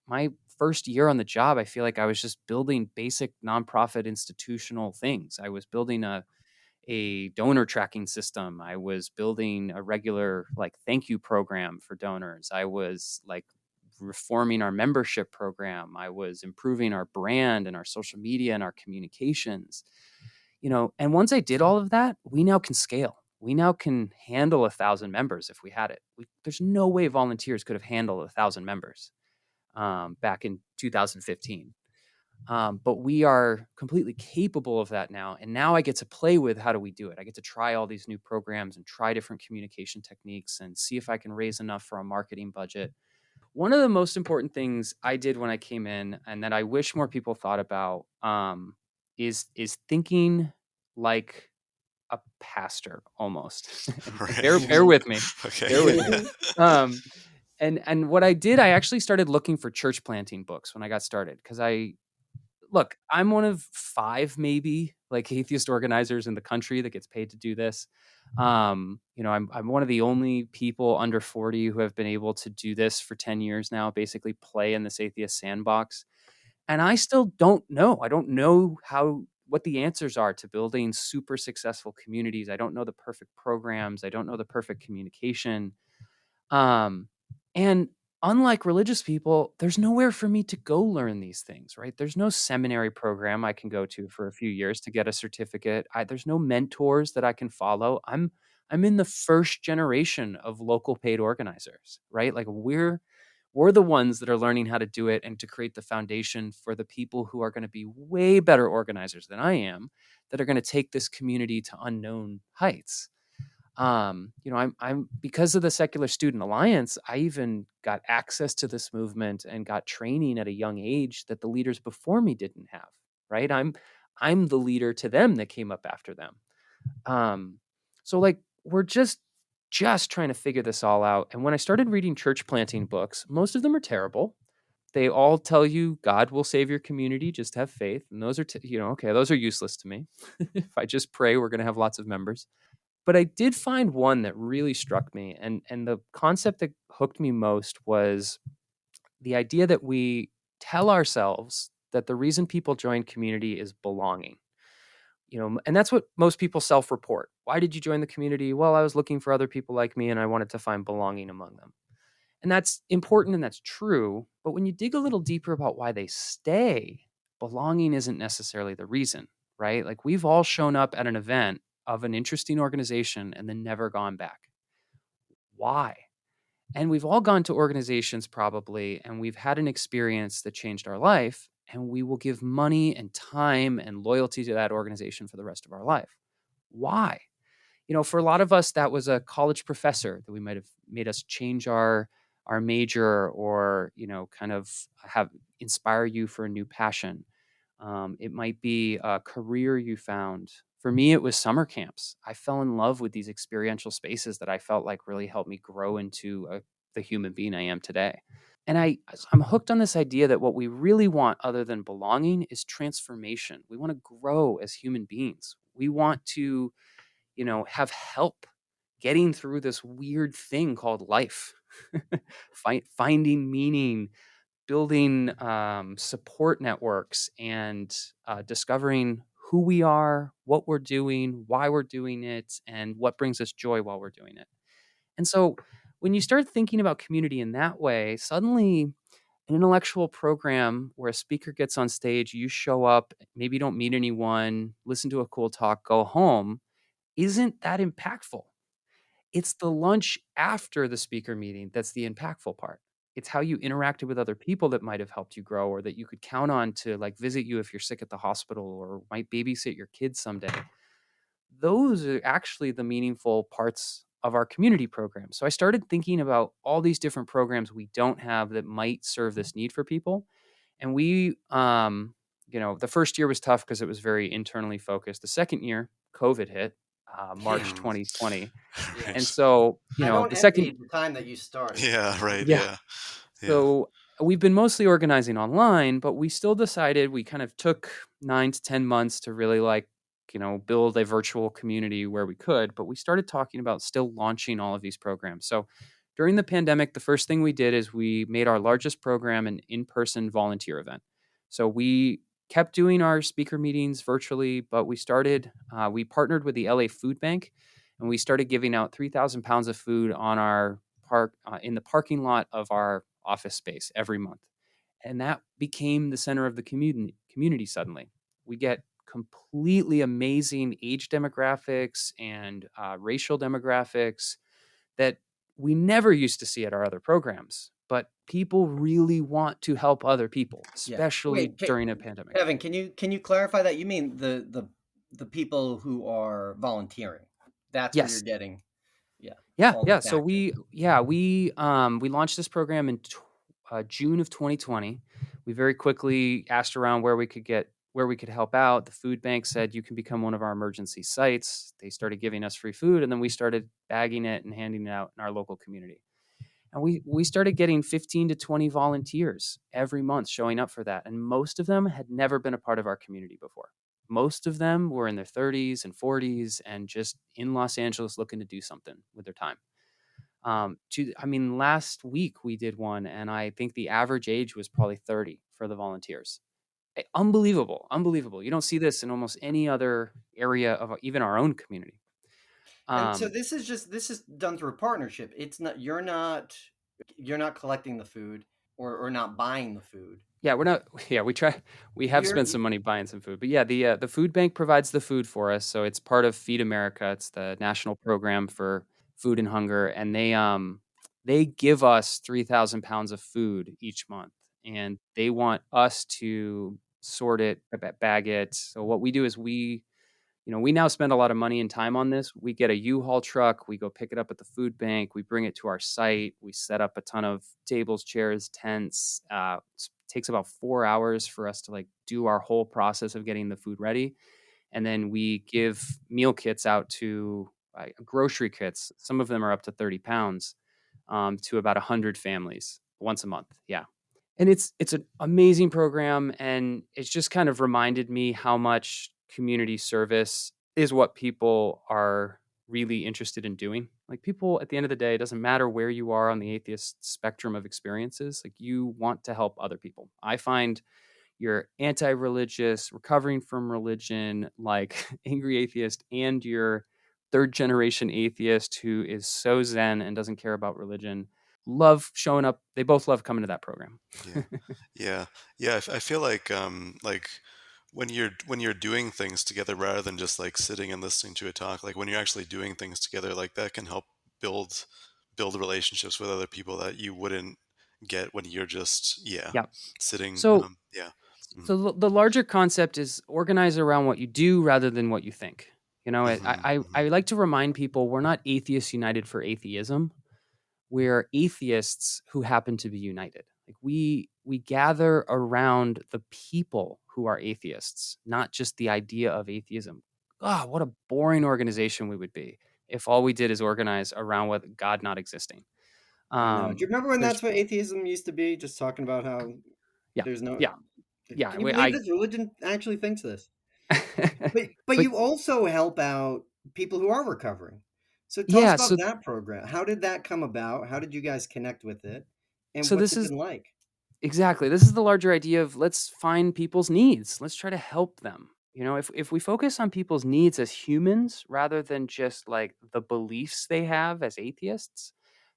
my first year on the job, I feel like I was just building basic nonprofit institutional things. I was building a donor tracking system. I was building a regular like thank you program for donors. I was like reforming our membership program. I was improving our brand and our social media and our communications. And once I did all of that, we now can scale. We now can handle 1,000 members if we had it. There's no way volunteers could have handled 1,000 members back in 2015. But we are completely capable of that now. And now I get to play with how do we do it? I get to try all these new programs and try different communication techniques and see if I can raise enough for a marketing budget. One of the most important things I did when I came in, and that I wish more people thought about, is thinking like a pastor almost. And bear
Right.
with me.
Okay.
Bear with me. And what I did, I actually started looking for church planting books when I got started because I'm one of 5 maybe like atheist organizers in the country that gets paid to do this. I'm one of the only people under 40 who have been able to do this for 10 years now, basically play in this atheist sandbox. And I still don't know. I don't know what the answers are to building super successful communities. I don't know the perfect programs. I don't know the perfect communication. And unlike religious people, there's nowhere for me to go learn these things, right? There's no seminary program I can go to for a few years to get a certificate. There's no mentors that I can follow. I'm in the first generation of local paid organizers, right? Like, we're the ones that are learning how to do it and to create the foundation for the people who are going to be way better organizers than I am, that are going to take this community to unknown heights. I'm because of the Secular Student Alliance, I even got access to this movement and got training at a young age that the leaders before me didn't have, right? I'm the leader to them that came up after them. So like, we're just trying to figure this all out. And when I started reading church planting books, most of them are terrible. They all tell you God will save your community, just have faith. And those are, okay, those are useless to me. If I just pray, we're going to have lots of members. But I did find one that really struck me, and the concept that hooked me most was the idea that we tell ourselves that the reason people join community is belonging. And that's what most people self-report. Why did you join the community? Well, I was looking for other people like me and I wanted to find belonging among them. And that's important and that's true, but when you dig a little deeper about why they stay, belonging isn't necessarily the reason, right? Like, we've all shown up at an event of an interesting organization and then never gone back. Why? And we've all gone to organizations probably, and we've had an experience that changed our life, and we will give money and time and loyalty to that organization for the rest of our life. Why? For a lot of us, that was a college professor that we might have made us change our major, or kind of have inspire you for a new passion. It might be a career you found. For me, it was summer camps. I fell in love with these experiential spaces that I felt like really helped me grow into the human being I am today. And I'm hooked on this idea that what we really want, other than belonging, is transformation. We want to grow as human beings. We want to, have help getting through this weird thing called life, finding meaning, building support networks, and discovering who we are, what we're doing, why we're doing it, and what brings us joy while we're doing it. And so when you start thinking about community in that way, suddenly an intellectual program where a speaker gets on stage, you show up, maybe you don't meet anyone, listen to a cool talk, go home, isn't that impactful. It's the lunch after the speaker meeting that's the impactful part. It's how you interacted with other people that might have helped you grow, or that you could count on to like visit you if you're sick at the hospital, or might babysit your kids someday. Those are actually the meaningful parts of our community program. So I started thinking about all these different programs we don't have that might serve this need for people. And the first year was tough because it was very internally focused. The second year, COVID hit, March
Hmm.
2020.
Yeah.
And so,
I don't
the
envy
second,
the time that you started.
Yeah, right.
yeah.
Yeah. Yeah.
So we've been mostly organizing online, but we still decided we kind of took 9 to 10 months to really build a virtual community where we could. But we started talking about still launching all of these programs. So during the pandemic, the first thing we did is we made our largest program an in person volunteer event. So we kept doing our speaker meetings virtually, but we partnered with the LA Food Bank, and we started giving out 3,000 pounds of food on our in the parking lot of our office space every month. And that became the center of the community suddenly. We get completely amazing age demographics and racial demographics that we never used to see at our other programs. But people really want to help other people,
Yeah.
especially
Wait,
during a pandemic.
Kevin, can you clarify that? You mean the people who are volunteering? That's where you're
Yes.
getting, yeah,
Yeah,
all
yeah.
this
So
action.
we launched this program in June of 2020. We very quickly asked around where we could help out. The food bank said you can become one of our emergency sites. They started giving us free food, and then we started bagging it and handing it out in our local community. And we started getting 15 to 20 volunteers every month showing up for that, and most of them had never been a part of our community before. Most of them were in their 30s and 40s and just in Los Angeles looking to do something with their time. Last week we did one, and I think the average age was probably 30 for the volunteers. Unbelievable, unbelievable. You don't see this in almost any other area of even our own community.
And so
Um,
this is done through a partnership. It's not you're not collecting the food or not buying the food.
yeah, we're not. Yeah, we have
You're
spent some money buying some food, but yeah, the food bank provides the food for us. So it's part of Feed America. It's the national program for food and hunger, and they give us 3,000 pounds of food each month, and they want us to sort it, bag it. So what we do is we now spend a lot of money and time on this. We get a U-Haul truck, we go pick it up at the food bank, we bring it to our site, we set up a ton of tables, chairs, tents. It takes about 4 hours for us to do our whole process of getting the food ready. And then we give meal kits out to grocery kits. Some of them are up to 30 pounds to about 100 families once a month. Yeah. And it's an amazing program, and it's just kind of reminded me how much community service is what people are really interested in doing. Like, people at the end of the day, it doesn't matter where you are on the atheist spectrum of experiences, like, you want to help other people. I find you're anti-religious, recovering from religion, like angry atheist, and your third generation atheist who is so zen and doesn't care about religion, love showing up. They both love coming to that program.
Yeah. Yeah. Yeah. I feel like when you're doing things together rather than just like sitting and listening to a talk, like when you're actually doing things together, like that can help build build relationships with other people that you wouldn't get when you're just, yeah,
Yeah.
sitting.
So
Yeah. Mhm.
so the larger concept is organize around what you do rather than what you think.
Mhm.
I
Mhm.
like to remind people we're not Atheists United for atheism. We're atheists who happen to be united. Like, we gather around the people who are atheists, not just the idea of atheism. Ah, what a boring organization we would be if all we did is organize around what God not existing.
I know. Do you remember when
There's
that's what atheism used to be? Just talking about how
Yeah,
there's no.
yeah, yeah.
Can you believe this? Religion actually thinks this. But
But
you also help out people who are recovering. So tell us
yeah,
about
so
that program. How did that come about? How did you guys connect with it? And
so
what's
this
it
is
been like?
exactly. This is the larger idea of let's find people's needs. Let's try to help them. If we focus on people's needs as humans rather than just like the beliefs they have as atheists,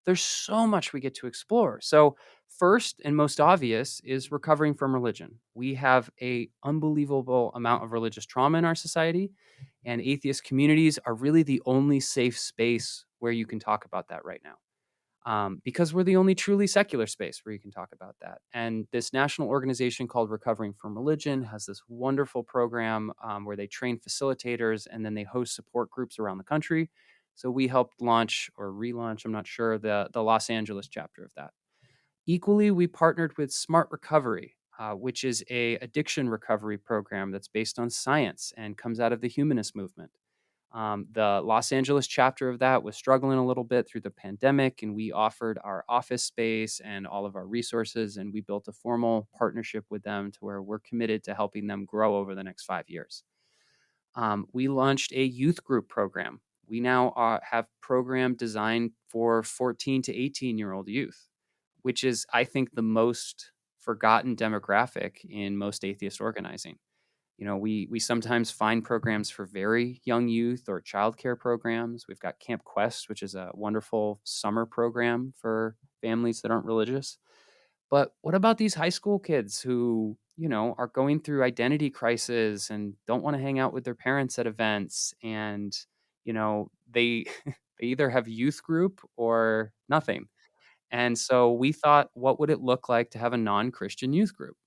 there's so much we get to explore. So, first and most obvious is recovering from religion. We have a unbelievable amount of religious trauma in our society, and atheist communities are really the only safe space where you can talk about that right now. Because we're the only truly secular space where you can talk about that. And this national organization called Recovering from Religion has this wonderful program where they train facilitators and then they host support groups around the country. So we helped launch or relaunch, I'm not sure, the Los Angeles chapter of that. Equally, we partnered with Smart Recovery, which is a addiction recovery program that's based on science and comes out of the humanist movement. The Los Angeles chapter of that was struggling a little bit through the pandemic, and we offered our office space and all of our resources, and we built a formal partnership with them to where we're committed to helping them grow over the next 5 years. We launched a youth group program. We now have program designed for 14 to 18-year-old youth, which is, I think, the most forgotten demographic in most atheist organizing. We sometimes find programs for very young youth or childcare programs. We've got Camp Quest, which is a wonderful summer program for families that aren't religious. But what about these high school kids who, are going through identity crisis and don't want to hang out with their parents at events? And, they they either have youth group or nothing. And so we thought, what would it look like to have a non-Christian youth group?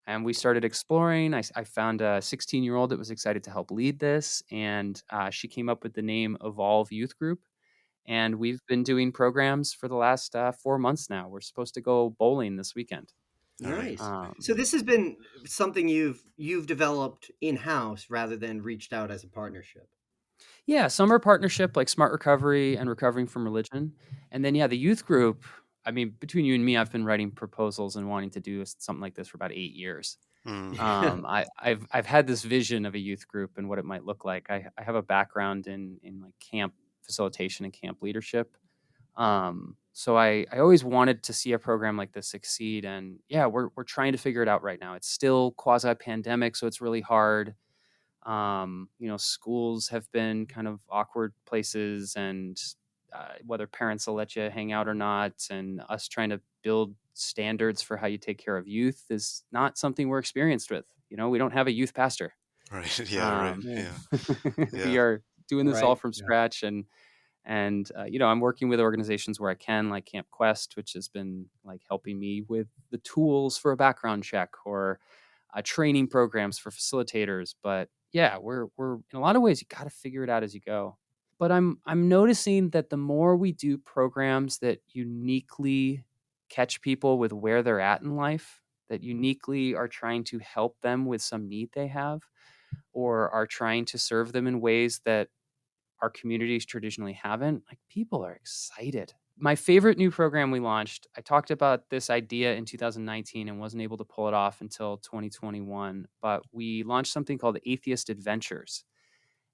And we started exploring. I found a 16-year-old that was excited to help lead this, and she came up with the name Evolve Youth Group. And we've been doing programs for the last 4 months now. We're supposed to go bowling this weekend.
All right.
Nice.
Um,
So this has been something you've developed in-house rather than reached out as a partnership.
Yeah, summer partnership like Smart Recovery and Recovering from Religion. And then, the youth group. I mean, between you and me, I've been writing proposals and wanting to do something like this for about 8 years. I've had this vision of a youth group and what it might look like. I have a background in like camp facilitation and camp leadership. So I always wanted to see a program like this succeed. And we're trying to figure it out right now. It's still quasi-pandemic, so it's really hard. Schools have been kind of awkward places, and whether parents will let you hang out or not, and us trying to build standards for how you take care of youth is not something we're experienced with. We don't have a youth pastor.
Right. Yeah. Right.
Yeah.
Yeah.
We
Yeah.
are doing this all
Right.
from
Yeah.
scratch, and I'm working with organizations where I can, like Camp Quest, which has been like helping me with the tools for a background check or training programs for facilitators. But we're in a lot of ways, you got to figure it out as you go. But I'm noticing that the more we do programs that uniquely catch people with where they're at in life, that uniquely are trying to help them with some need they have, or are trying to serve them in ways that our communities traditionally haven't, like, people are excited. My favorite new program we launched, I talked about this idea in 2019 and wasn't able to pull it off until 2021, but we launched something called Atheist Adventures.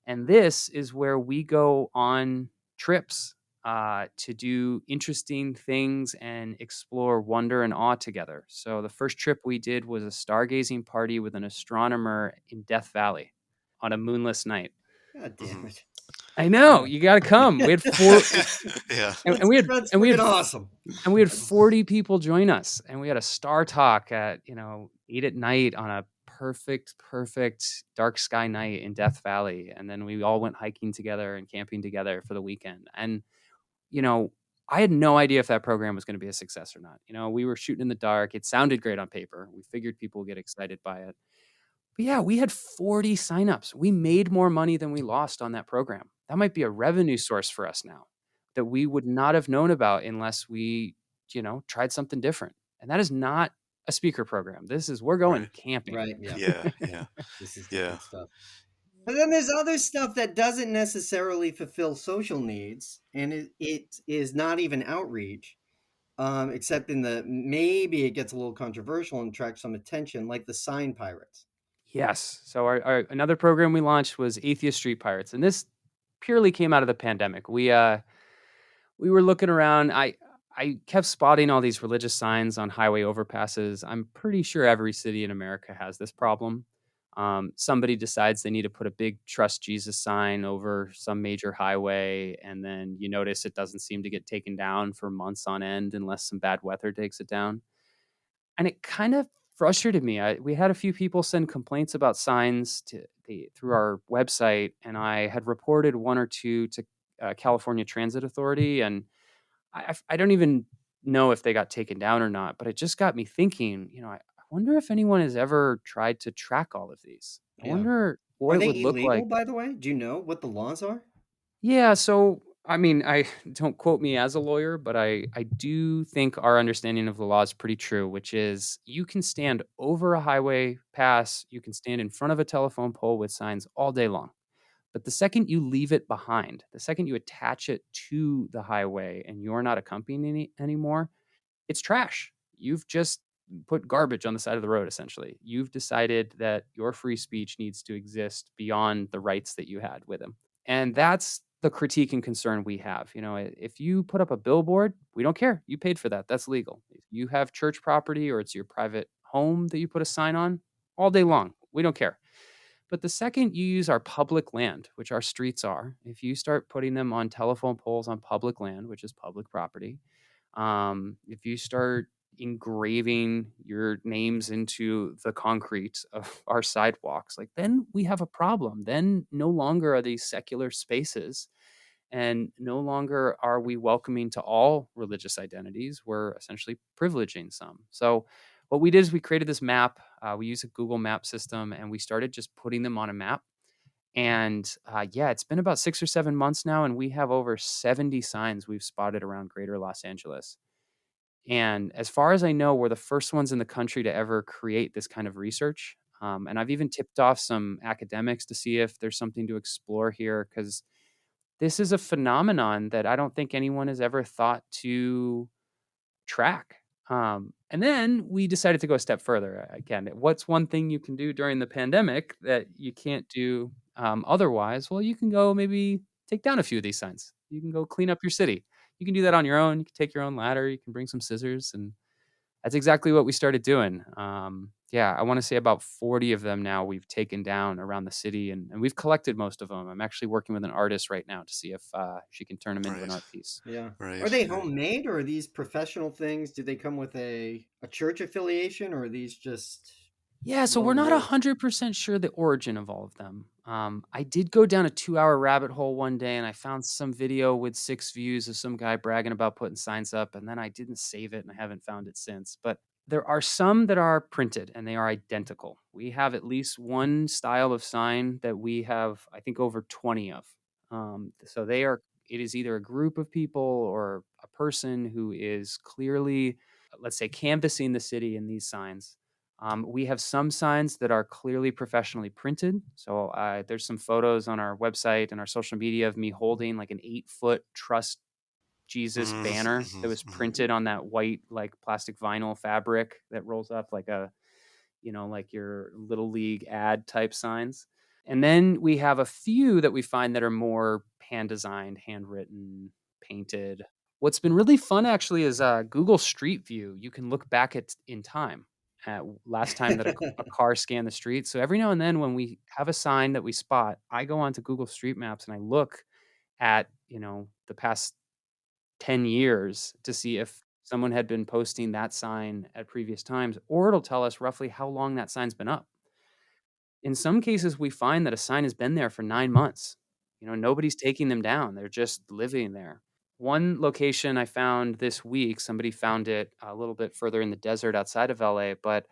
And this is where we go on trips to do interesting things and explore wonder and awe together. So the first trip we did was a stargazing party with an astronomer in Death Valley on a moonless night.
God damn it.
I know, you got to come. We had four,
Yeah.
and we had
That's awesome.
and we had 40 people join us, and we had a star talk at 8 at night on a perfect dark sky night in Death Valley, and then we all went hiking together and camping together for the weekend. And I had no idea if that program was going to be a success or not. We were shooting in the dark. It sounded great on paper. We figured people would get excited by it. But we had 40 signups. We made more money than we lost on that program. That might be a revenue source for us now that we would not have known about unless we, tried something different. And that is not a speaker program. This is, we're going
Right.
camping.
Right. Yeah.
Yeah. Yeah.
This is
Yeah.
different stuff. But then there's other stuff that doesn't necessarily fulfill social needs, and it is not even outreach, except maybe it gets a little controversial and attracts some attention, like the sign pirates.
Yes. So our another program we launched was Atheist Street Pirates. And this purely came out of the pandemic. We were looking around. I kept spotting all these religious signs on highway overpasses. I'm pretty sure every city in America has this problem. Somebody decides they need to put a big Trust Jesus sign over some major highway, and then you notice it doesn't seem to get taken down for months on end unless some bad weather takes it down. And it kind of frustrated me. We had a few people send complaints about signs through our website, and I had reported one or two to California Transit Authority, and I don't even know if they got taken down or not, but it just got me thinking, I wonder if anyone has ever tried to track all of these. I
Yeah.
wonder what
Are
it
they
would look
illegal,
like.
by the way? Do you know what the laws are?
Yeah, so I mean, I don't quote me as a lawyer, but I do think our understanding of the law is pretty true, which is you can stand over a highway pass, you can stand in front of a telephone pole with signs all day long. But the second you leave it behind, the second you attach it to the highway and you're not accompanying it anymore, it's trash. You've just put garbage on the side of the road, essentially. You've decided that your free speech needs to exist beyond the rights that you had with them. And that's the critique and concern we have. If you put up a billboard, we don't care. You paid for that. That's legal. If you have church property or it's your private home that you put a sign on, all day long, we don't care. But the second you use our public land, which our streets are, if you start putting them on telephone poles on public land, which is public property, if you start engraving your names into the concrete of our sidewalks, like then we have a problem. Then no longer are these secular spaces and no longer are we welcoming to all religious identities. We're essentially privileging some. So what we did is we created this map. We use a Google map system and we started just putting them on a map. And yeah, it's been about 6 or 7 months now, and we have over 70 signs we've spotted around greater Los Angeles. And as far as I know, we're the first ones in the country to ever create this kind of research. And I've even tipped off some academics to see if there's something to explore here, because this is a phenomenon that I don't think anyone has ever thought to track. And then we decided to go a step further. Again, what's one thing you can do during the pandemic that you can't do otherwise? Well, you can go maybe take down a few of these signs. You can go clean up your city. You can do that on your own. You can take your own ladder. You can bring some scissors, and that's exactly what we started doing. Yeah, I want to say about 40 of them now we've taken down around the city, and we've collected most of them. I'm actually working with an artist right now to see if she can turn them into an
Right.
art piece.
Yeah. Are
Right.
they
Right.
homemade or are these professional things? Do they come with a church affiliation or are these just
Yeah, so
one
we're
of the
not
molds?
100% sure the origin of all of them. I did go down a 2-hour rabbit hole one day and I found some video with 6 views of some guy bragging about putting signs up, and then I didn't save it and I haven't found it since. But there are some that are printed and they are identical. We have at least one style of sign that we have, I think, over 20 of. So it is either a group of people or a person who is clearly, let's say, canvassing the city in these signs. We have some signs that are clearly professionally printed. So there's some photos on our website and our social media of me holding like an 8-foot Trust Jesus banner that was
Mm-hmm.
printed on that white, like plastic vinyl fabric that rolls up like like your little league ad type signs. And then we have a few that we find that are more hand designed, handwritten, painted. What's been really fun actually is Google Street View. You can look back in time at last time that a car scanned the street. So every now and then when we have a sign that we spot, I go onto Google Street Maps and I look at, the past 10 years to see if someone had been posting that sign at previous times, or it'll tell us roughly how long that sign's been up. In some cases, we find that a sign has been there for 9 months. Nobody's taking them down. They're just living there. One location I found this week, somebody found it a little bit further in the desert outside of LA, but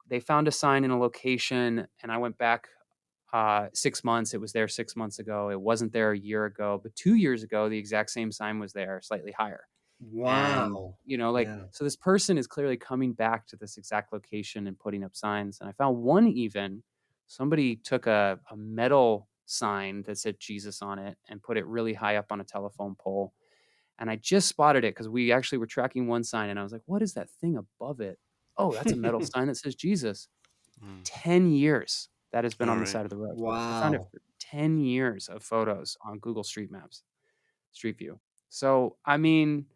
they found a sign in a location and I went back 6 months. It was there 6 months ago. It wasn't there a year ago, but 2 years ago, the exact same sign was there, slightly higher. And,
Wow. Yeah.
so this person is clearly coming back to this exact location and putting up signs. And I found one even, somebody took a metal sign that said Jesus on it and put it really high up on a telephone pole. And I just spotted it because we actually were tracking one sign and I was like, what is that thing above it? Oh, that's a metal sign that says Jesus.
Mm.
10 years that has been
All
on the
right.
side of the road. I found it
Wow.
for 10 years of photos on Google Street Maps, Street View. So, I mean,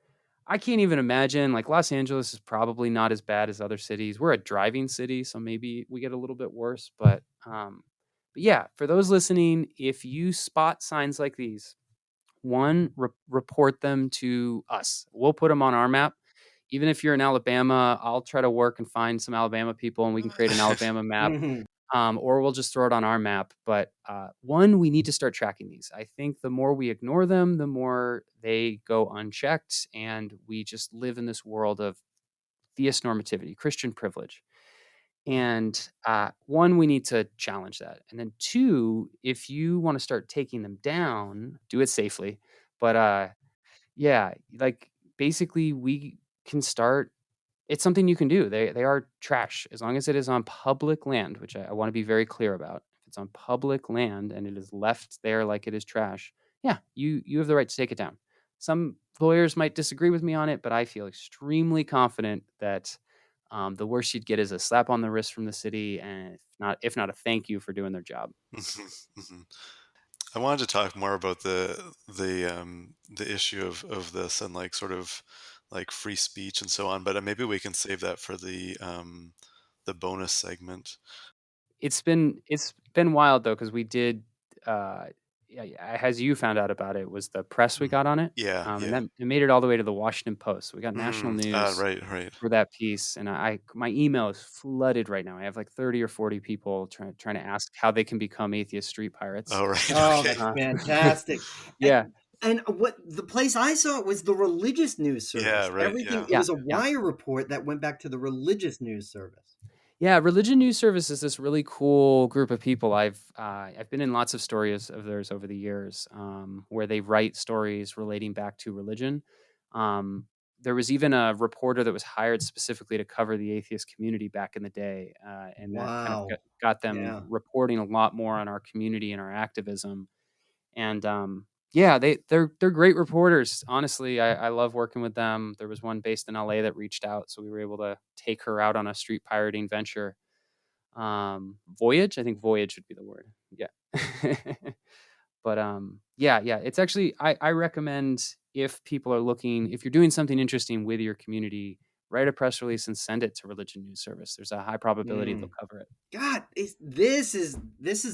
I can't even imagine, like, Los Angeles is probably not as bad as other cities. We're a driving city, so maybe we get a little bit worse. But yeah, for those listening, if you spot signs like these, one, report them to us. We'll put them on our map. Even if you're in Alabama, I'll try to work and find some Alabama people and we can create an Alabama map. or we'll just throw it on our map. But one, we need to start tracking these. I think the more we ignore them, the more they go unchecked, and we just live in this world of theist normativity, Christian privilege. And one, we need to challenge that. And then two, if you want to start taking them down, do it safely. But yeah, like basically we can start, it's something you can do. They are trash as long as it is on public land, which I want to be very clear about. If it's on public land and it is left there like it is trash, yeah, you have the right to take it down. Some lawyers might disagree with me on it, but I feel extremely confident that the worst you'd get is a slap on the wrist from the city, and if not a thank you for doing their job.
I wanted to talk more about the issue of this and like sort of like free speech and so on, but maybe we can save that for the bonus segment.
It's been wild though, because we did, as you found out about it, was the press we got on it,
Yeah,
and
yeah.
that it made it all the way to the Washington Post. So we got national news
Right, right.
for that piece, and my email is flooded right now. I have like 30 or 40 people trying to ask how they can become Atheist Street Pirates.
Oh, right.
Oh,
Okay.
that's fantastic.
Yeah,
And what the place I saw it was the religious news
Yeah,
service.
right.
Everything,
Yeah.
it
yeah,
was a
yeah.
wire report that went back to the religious news service.
Yeah, Religion News Service is this really cool group of people. I've been in lots of stories of theirs over the years, where they write stories relating back to religion. Um, there was even a reporter that was hired specifically to cover the atheist community back in the day, and that kind of
Wow.
got them
Yeah.
reporting a lot more on our community and our activism. And yeah, they're great reporters. Honestly, I love working with them. There was one based in LA that reached out, so we were able to take her out on a street pirating venture. Voyage, I think voyage would be the word. Yeah. But yeah, it's actually, I recommend, if people are looking, if you're doing something interesting with your community, write a press release and send it to Religion News Service. There's a high probability they'll
Mm.
cover it.
God, this is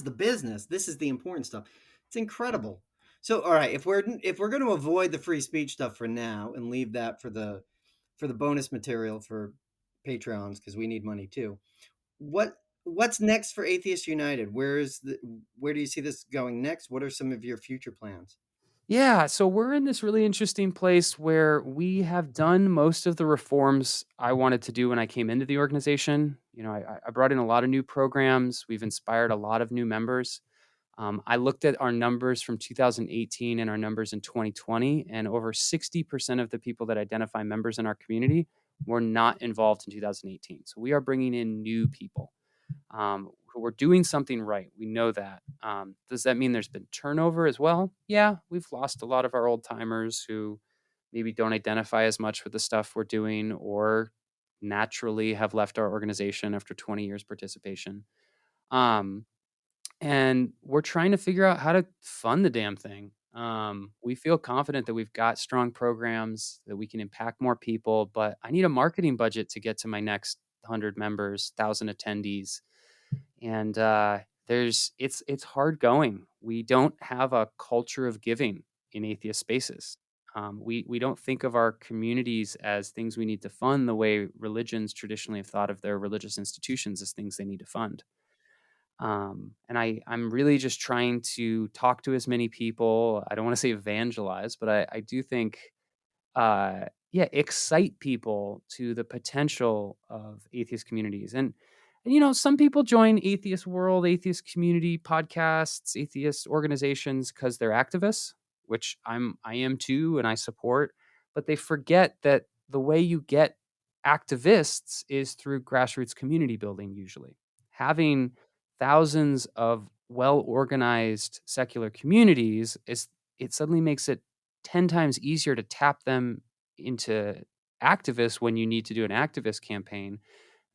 the business. This is the important stuff. It's incredible. So, all right, if we're going to avoid the free speech stuff for now and leave that for the bonus material for Patreons because we need money too. What's next for Atheists United? Where do you see this going next? What are some of your future plans?
Yeah, so we're in this really interesting place where we have done most of the reforms I wanted to do when I came into the organization. You know, I brought in a lot of new programs. We've inspired a lot of new members. I looked at our numbers from 2018 and our numbers in 2020, and over 60% of the people that identify members in our community were not involved in 2018. So we are bringing in new people, who are doing something right. We know that. Does that mean there's been turnover as well? Yeah, we've lost a lot of our old timers who maybe don't identify as much with the stuff we're doing, or naturally have left our organization after 20 years participation. Um, and we're trying to figure out how to fund the damn thing. We feel confident that we've got strong programs, that we can impact more people, but I need a marketing budget to get to my next 100 members, 1,000 attendees. And it's hard going. We don't have a culture of giving in atheist spaces. We don't think of our communities as things we need to fund the way religions traditionally have thought of their religious institutions as things they need to fund. And I'm really just trying to talk to as many people. I don't want to say evangelize, but I do think, yeah, excite people to the potential of atheist communities. And you know, some people join atheist world, atheist community podcasts, atheist organizations because they're activists, which I am too, and I support. But they forget that the way you get activists is through grassroots community building. Usually, having thousands of well organized secular communities, it suddenly makes it 10 times easier to tap them into activists when you need to do an activist campaign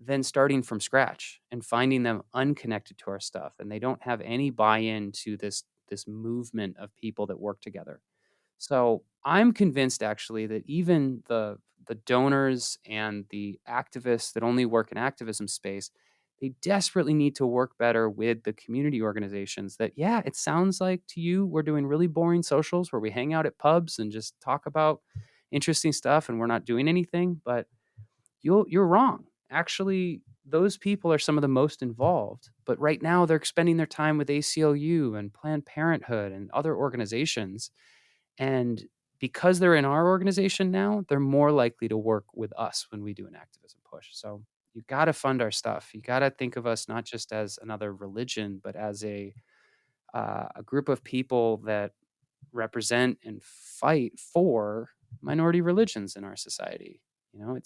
than starting from scratch and finding them unconnected to our stuff, and they don't have any buy-in to this movement of people that work together. So I'm convinced actually that even the donors and the activists that only work in activism space, they desperately need to work better with the community organizations. That, yeah, it sounds like to you we're doing really boring socials where we hang out at pubs and just talk about interesting stuff and we're not doing anything, but you're wrong. Actually, those people are some of the most involved. But right now, they're spending their time with ACLU and Planned Parenthood and other organizations. And because they're in our organization now, they're more likely to work with us when we do an activism push. So you got to fund our stuff. You got to think of us not just as another religion, but as a group of people that represent and fight for minority religions in our society.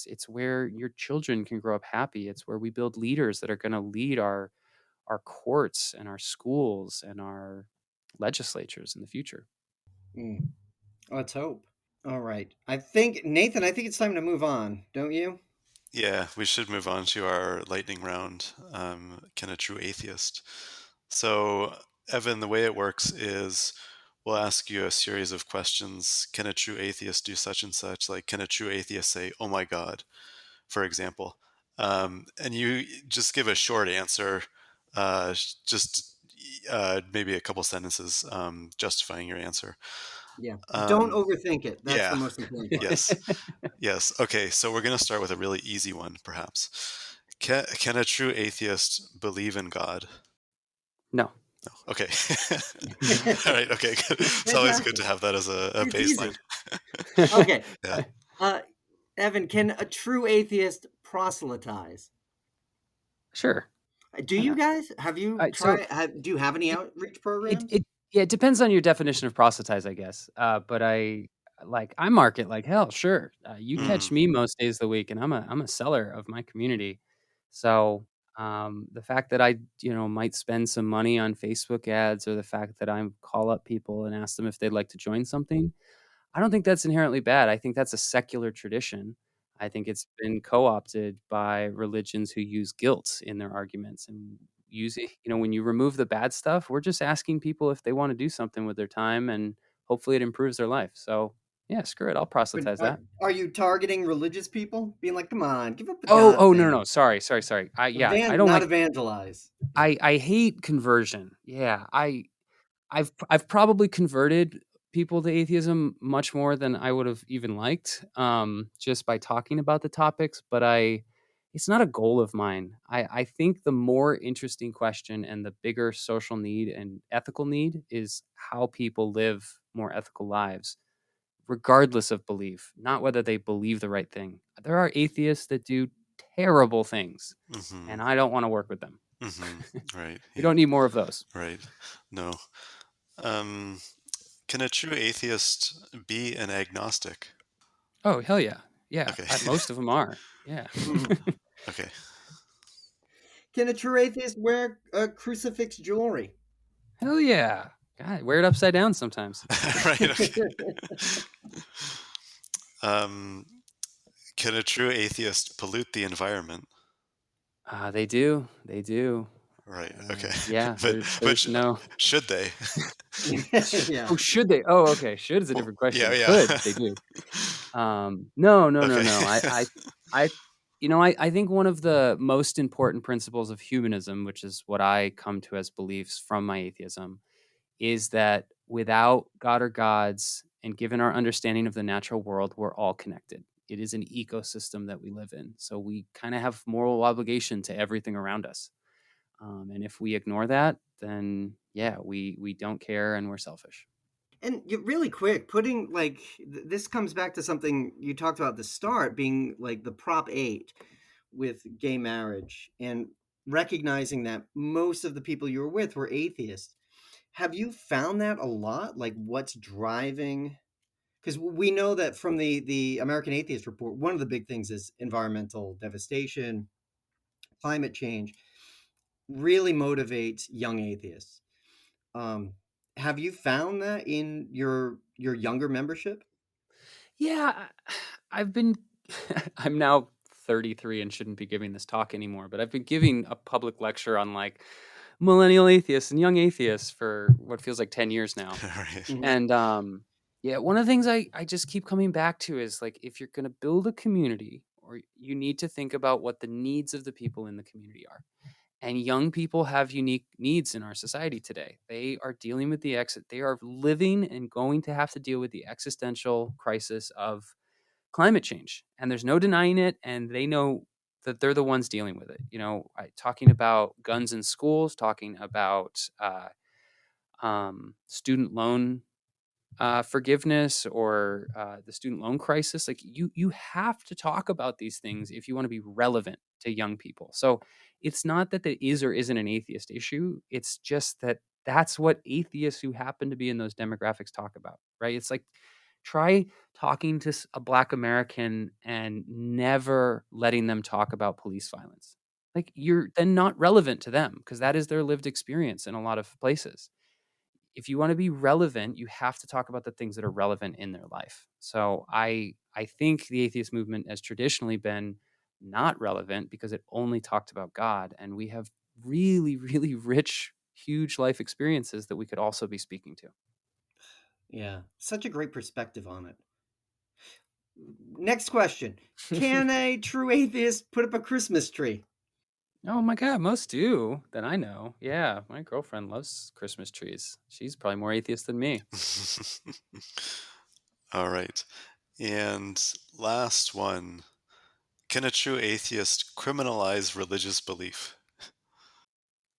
It's where your children can grow up happy. It's where we build leaders that are going to lead our courts and our schools and our legislatures in the future.
Mm. Let's hope. All right. I think, Nathan, I think it's time to move on, don't you?
Yeah, we should move on to our lightning round. Can a true atheist? So, Evan, the way it works is we'll ask you a series of questions. Can a true atheist do such and such? Like, can a true atheist say, "Oh my God," for example? And you just give a short answer, just maybe a couple sentences justifying your answer.
Yeah. Don't
Um,
overthink it. That's the
yeah,
most important part.
yes, yes. Okay, so we're going to start with a really easy one, perhaps. Can a true atheist believe in God?
No.
No. Okay. All right. Okay. Good. It's always good
Fantastic.
to have that as a
It's
baseline.
easy. Okay.
Yeah.
Evan, can a true atheist proselytize?
Sure.
Do you guys? Have you
All right, so
do you have any
it,
outreach
it
programs?
it yeah, it depends on your definition of proselytize, I guess. But I mark it like hell. Sure, you catch
Mm,
me most days of the week, and I'm a seller of my community. So the fact that I might spend some money on Facebook ads, or the fact that I call up people and ask them if they'd like to join something, I don't think that's inherently bad. I think that's a secular tradition. I think it's been co-opted by religions who use guilt in their arguments and use it. When you remove the bad stuff, we're just asking people if they want to do something with their time, and hopefully it improves their life. So yeah, screw it. I'll
But
proselytize that.
are you targeting religious people? Being like, come on, give up the
Oh,
God
no, no,
thing.
no. Sorry. I don't
Not
like.
evangelize.
I hate conversion. Yeah, I've probably converted people to atheism much more than I would have even liked, just by talking about the topics. But it's not a goal of mine. I think the more interesting question and the bigger social need and ethical need is how people live more ethical lives, regardless of belief, not whether they believe the right thing. There are atheists that do terrible things,
mm-hmm,
and I don't want to work with them.
mm-hmm. Right.
We
Yeah.
don't need more of those.
Right. No. Um, can a true atheist be an agnostic?
Oh, hell yeah. Yeah,
Okay.
most of them are. Yeah.
Okay.
Can a true atheist wear crucifix jewelry?
Hell yeah. God, wear it upside down sometimes.
Right. Okay. Um, can a true atheist pollute the environment?
They do. They do.
Right. Okay.
Yeah,
But
there's no.
should they?
Yeah.
Oh, should they? Oh, okay. Should is a
Well,
different
yeah.
question.
Yeah.
Could they do? No, no, no,
Okay.
no. I, I think one of the most important principles of humanism, which is what I come to as beliefs from my atheism, is that without God or gods, and given our understanding of the natural world, we're all connected. It is an ecosystem that we live in. So we kind of have moral obligation to everything around us. And if we ignore that, then yeah, we don't care and we're selfish.
And really quick, putting like this comes back to something you talked about at the start, being like the Prop 8 with gay marriage and recognizing that most of the people you were with were atheists. Have you found that a lot? Like what's driving? Because we know that from the American Atheist Report, one of the big things is environmental devastation, climate change really motivates young atheists. Um, have you found that in your younger membership?
Yeah, I've been. I'm now 33 and shouldn't be giving this talk anymore, but I've been giving a public lecture on like millennial atheists and young atheists for what feels like 10 years now.
Right.
Mhm.
And yeah, one of the things I just keep coming back to is like if you're going to build a community, or you need to think about what the needs of the people in the community are. And young people have unique needs in our society today. They are dealing with they are living and going to have to deal with the existential crisis of climate change. And there's no denying it. And they know that they're the ones dealing with it. Talking about guns in schools, talking about student loan forgiveness, or the student loan crisis. Like, you have to talk about these things if you want to be relevant to young people. So it's not that there is or isn't an atheist issue. It's just that that's what atheists who happen to be in those demographics talk about, right? It's like, try talking to a Black American and never letting them talk about police violence. Like, you're then not relevant to them, because that is their lived experience in a lot of places. If you want to be relevant, you have to talk about the things that are relevant in their life. So I think the atheist movement has traditionally been not relevant because it only talked about God, and we have really, really rich, huge life experiences that we could also be speaking to.
Yeah, such a great perspective on it. Next question. Can a true atheist put up a Christmas tree?
Oh my God, most do that I know. Yeah, my girlfriend loves Christmas trees. She's probably more atheist than me.
All right. And last one. Can a true atheist criminalize religious belief?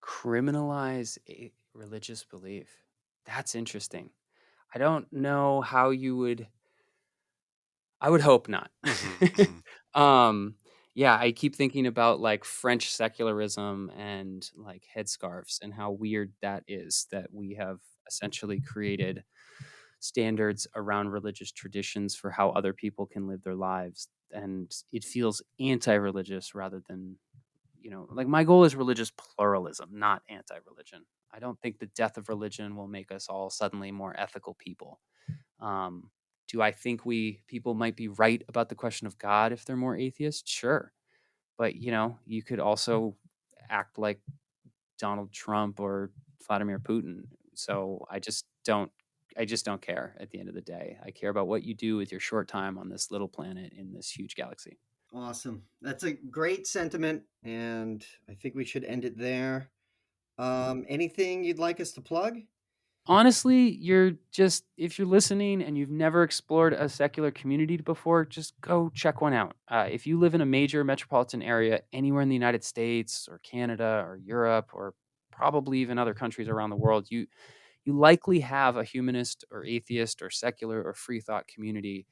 Criminalize a religious belief. That's interesting. I don't know how you would. I would hope not. um, yeah, I keep thinking about like French secularism and like headscarves, and how weird that is, that we have essentially created standards around religious traditions for how other people can live their lives. And it feels anti-religious rather than, like, my goal is religious pluralism, not anti-religion. I don't think the death of religion will make us all suddenly more ethical people. Um, do I think people might be right about the question of God if they're more atheist? Sure. But, you could also act like Donald Trump or Vladimir Putin. So I just don't care at the end of the day. I care about what you do with your short time on this little planet in this huge galaxy.
Awesome. That's a great sentiment, and I think we should end it there. Anything you'd like us to plug?
Honestly, if you're listening and you've never explored a secular community before, just go check one out. If you live in a major metropolitan area anywhere in the United States or Canada or Europe, or probably even other countries around the world, you likely have a humanist or atheist or secular or free thought community.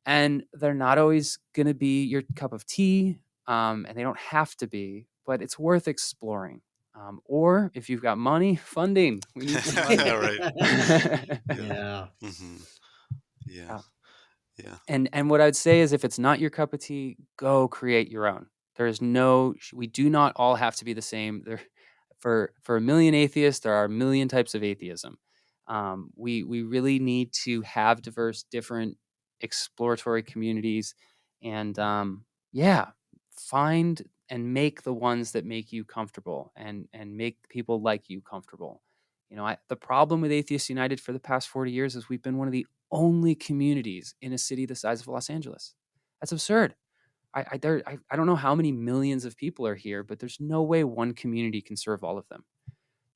And they're not always going to be your cup of tea, and they don't have to be, but it's worth exploring. Or if you've got money, funding. We need some funding.
Right.
Yeah.
Mm-hmm. Yeah.
Yeah.
Yeah.
And what I'd say is, if it's not your cup of tea, go create your own. We do not all have to be the same. For a million atheists, there are a million types of atheism. We really need to have diverse, different exploratory communities, and yeah, find and make the ones that make you comfortable, and make people like you comfortable. The problem with Atheists United for the past 40 years is we've been one of the only communities in a city the size of Los Angeles. That's absurd. I don't know how many millions of people are here, but there's no way one community can serve all of them.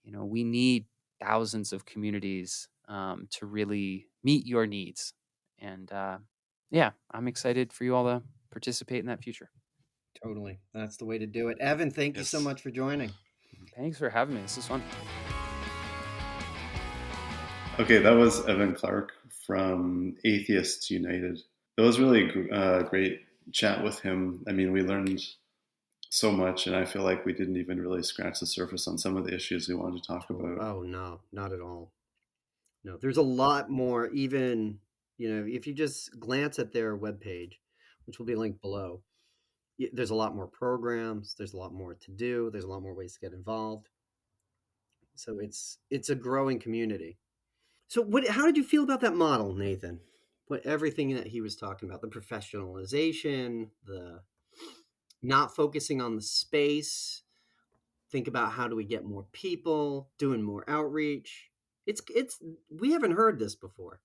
We need thousands of communities to really meet your needs. And yeah, I'm excited for you all to participate in that future.
Totally. That's the way to do it. Evan, thank you so
Yes.
much for joining.
Thanks for having me. This is fun.
Okay, that was Evan Clark from Atheists United. It was really great chat with him. I mean, we learned so much, and I feel like we didn't even really scratch the surface on some of the issues we wanted to talk about.
Oh, no, not at all. No, there's a lot more, even, if you just glance at their webpage, which will be linked below, there's a lot more programs, there's a lot more to do, there's a lot more ways to get involved. So it's a growing community. So how did you feel about that model, Nathan? Everything that he was talking about, the professionalization, the not focusing on the space, think about how do we get more people, doing more outreach. It's we haven't heard this before.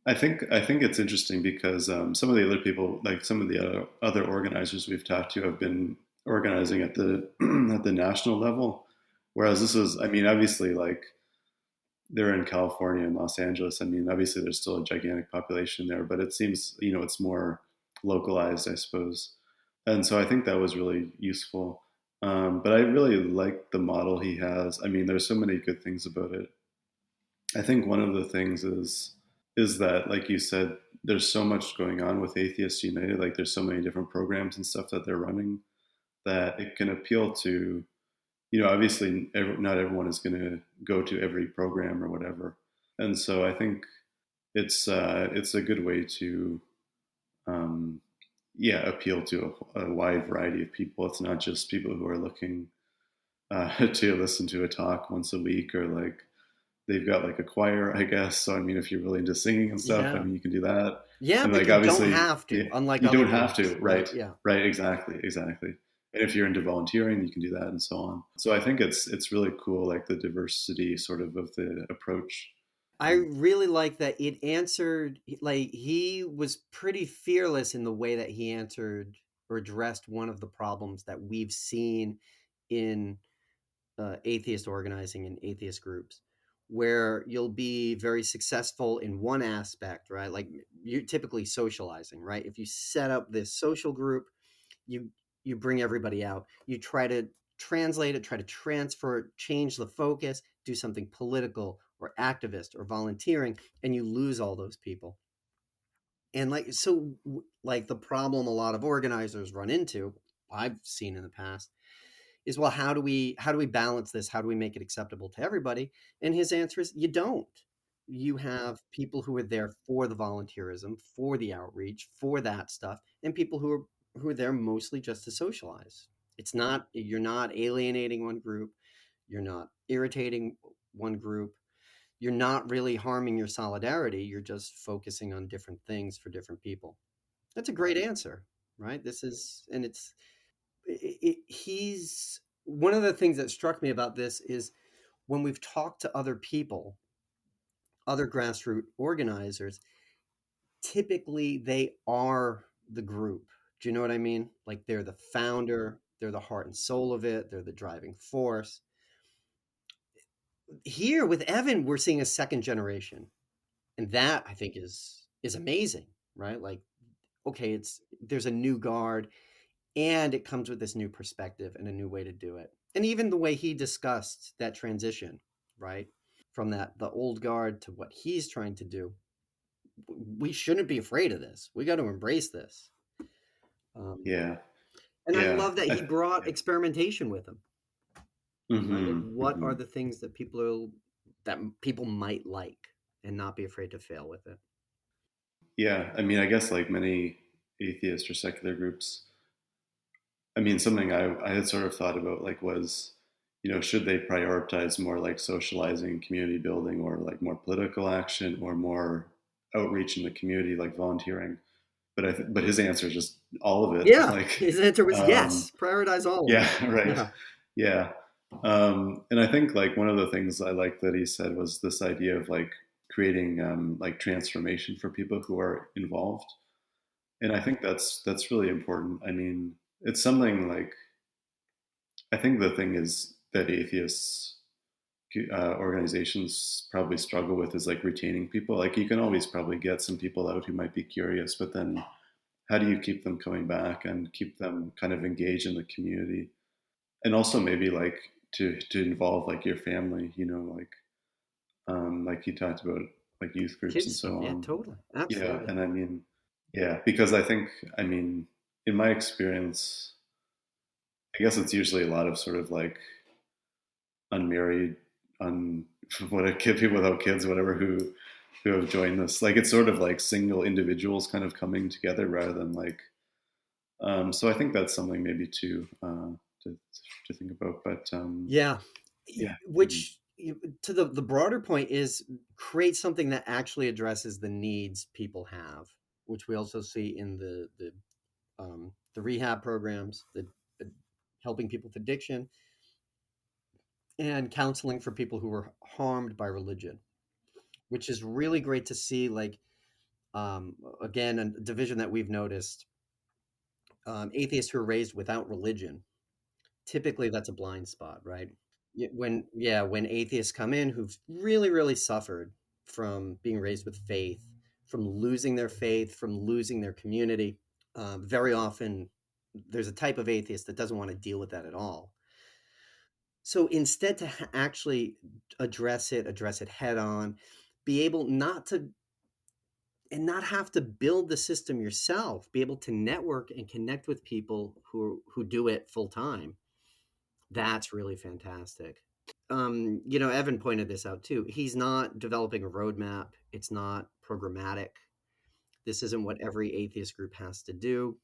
I think it's interesting because some of the other people, like some of the other organizers we've talked to, have been organizing at the at the national level, whereas this is, I mean, obviously, like they're in California and Los Angeles. I mean, obviously, there's still a gigantic population there, but it seems it's more localized, I suppose. And so I think that was really useful. But I really like the model he has. I mean, there's so many good things about it. I think one of the things is that, like you said, there's so much going on with Atheists United. Like there's so many different programs and stuff that they're running that it can appeal to. Obviously, not everyone is going to go to every program or whatever, and so I think it's a good way to um, appeal to a wide variety of people. It's not just people who are looking to listen to a talk once a week, or like they've got like a choir, I guess. So I mean, if you're really into singing and stuff, I
Yeah.
mean, you can do that.
Yeah,
And
but
like
you don't
obviously,
have to, unlike
you
other
don't have
groups,
to,
right?
right?
Yeah.
Right, exactly, exactly. And if you're into volunteering, you can do that, and so on. So I think it's really cool, like the diversity sort of the approach.
I really like that it answered, like, he was pretty fearless in the way that he answered or addressed one of the problems that we've seen in atheist organizing and atheist groups, where you'll be very successful in one aspect, right? Like you typically socializing, right? If you set up this social group, you you bring everybody out, you try to translate it, try to transfer it, change the focus, do something political or activist or volunteering, and you lose all those people. And like so, like the problem a lot of organizers run into, I've seen in the past, is, well, how do we balance this? How do we make it acceptable to everybody? And his answer is, you don't. You have people who are there for the volunteerism, for the outreach, for that stuff, and people who are there mostly just to socialize. It's not, you're not alienating one group, you're not irritating one group, you're not really harming your solidarity, you're just focusing on different things for different people. That's a great answer, right? This is, and he's one of the things that struck me about this is when we've talked to other people, other grassroots organizers, typically they are the group. Do you know what I mean? Like they're the founder, they're the heart and soul of it, they're the driving force. Here with Evan, we're seeing a second generation, and that I think is amazing, right? Like, okay, it's there's a new guard, and it comes with this new perspective and a new way to do it. And even the way he discussed that transition, right, from the old guard to what he's trying to do, we shouldn't be afraid of this. We got to embrace this. um,
Yeah,
and I
yeah,
love that he brought experimentation with him, right? Like,
mm-hmm,
what
mm-hmm.
are the things that people might like, and not be afraid to fail with it.
Yeah. I mean, I guess like many atheist or secular groups, I mean, something I had sort of thought about like was, should they prioritize more like socializing, community building, or like more political action, or more outreach in the community, like volunteering? But his answer is just all of it.
Yeah,
Like,
his answer was
um,
yes, prioritize all of
yeah,
it.
right,
Yeah.
yeah. And I think like one of the things I liked that he said was this idea of like creating like transformation for people who are involved, and I think that's really important. I mean, it's something like I think the thing is that atheists organizations probably struggle with is like retaining people. Like you can always probably get some people out who might be curious, but then how do you keep them coming back and keep them kind of engaged in the community? And also maybe like to involve like your family, like you talked about like youth groups and
Kids
so
stuff, yeah,
on.
totally,
Yeah,
absolutely.
and I mean, yeah, because I think, I mean, in my experience, I guess it's usually a lot of sort of like unmarried, un what a kid people without kids, whatever, who have joined this. Like it's sort of like single individuals kind of coming together rather than like. So I think that's something maybe to to think about. But
Yeah,
yeah, mhm.
which to the broader point is create something that actually addresses the needs people have, which we also see in the rehab programs, the helping people with addiction, and counseling for people who were harmed by religion, which is really great to see. Like, again, a division that we've noticed, atheists who are raised without religion, typically that's a blind spot, right? When atheists come in who've really really suffered from being raised with faith, from losing their faith, from losing their community, very often there's a type of atheist that doesn't want to deal with that at all. So instead to actually address it head on, be able not to and not have to build the system yourself, be able to network and connect with people who do it full time. That's really fantastic. Evan pointed this out too. He's not developing a roadmap. It's not programmatic. This isn't what every atheist group has to do.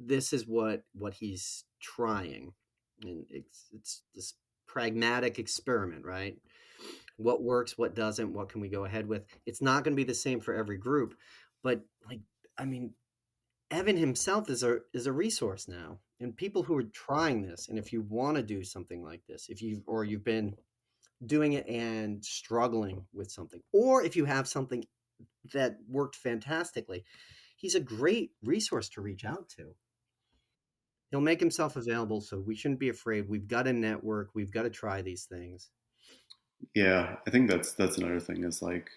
This is what he's trying, and it's this pragmatic experiment, right? What works, what doesn't, what can we go ahead with? It's not going to be the same for every group, but like, I mean, Evan himself is a resource now, and people who are trying this, and if you want to do something like this, if you've been doing it and struggling with something, or if you have something that worked fantastically, he's a great resource to reach out to. He'll make himself available, so we shouldn't be afraid. We've got a network. We've got to try these things.
Yeah, I think that's another thing is like,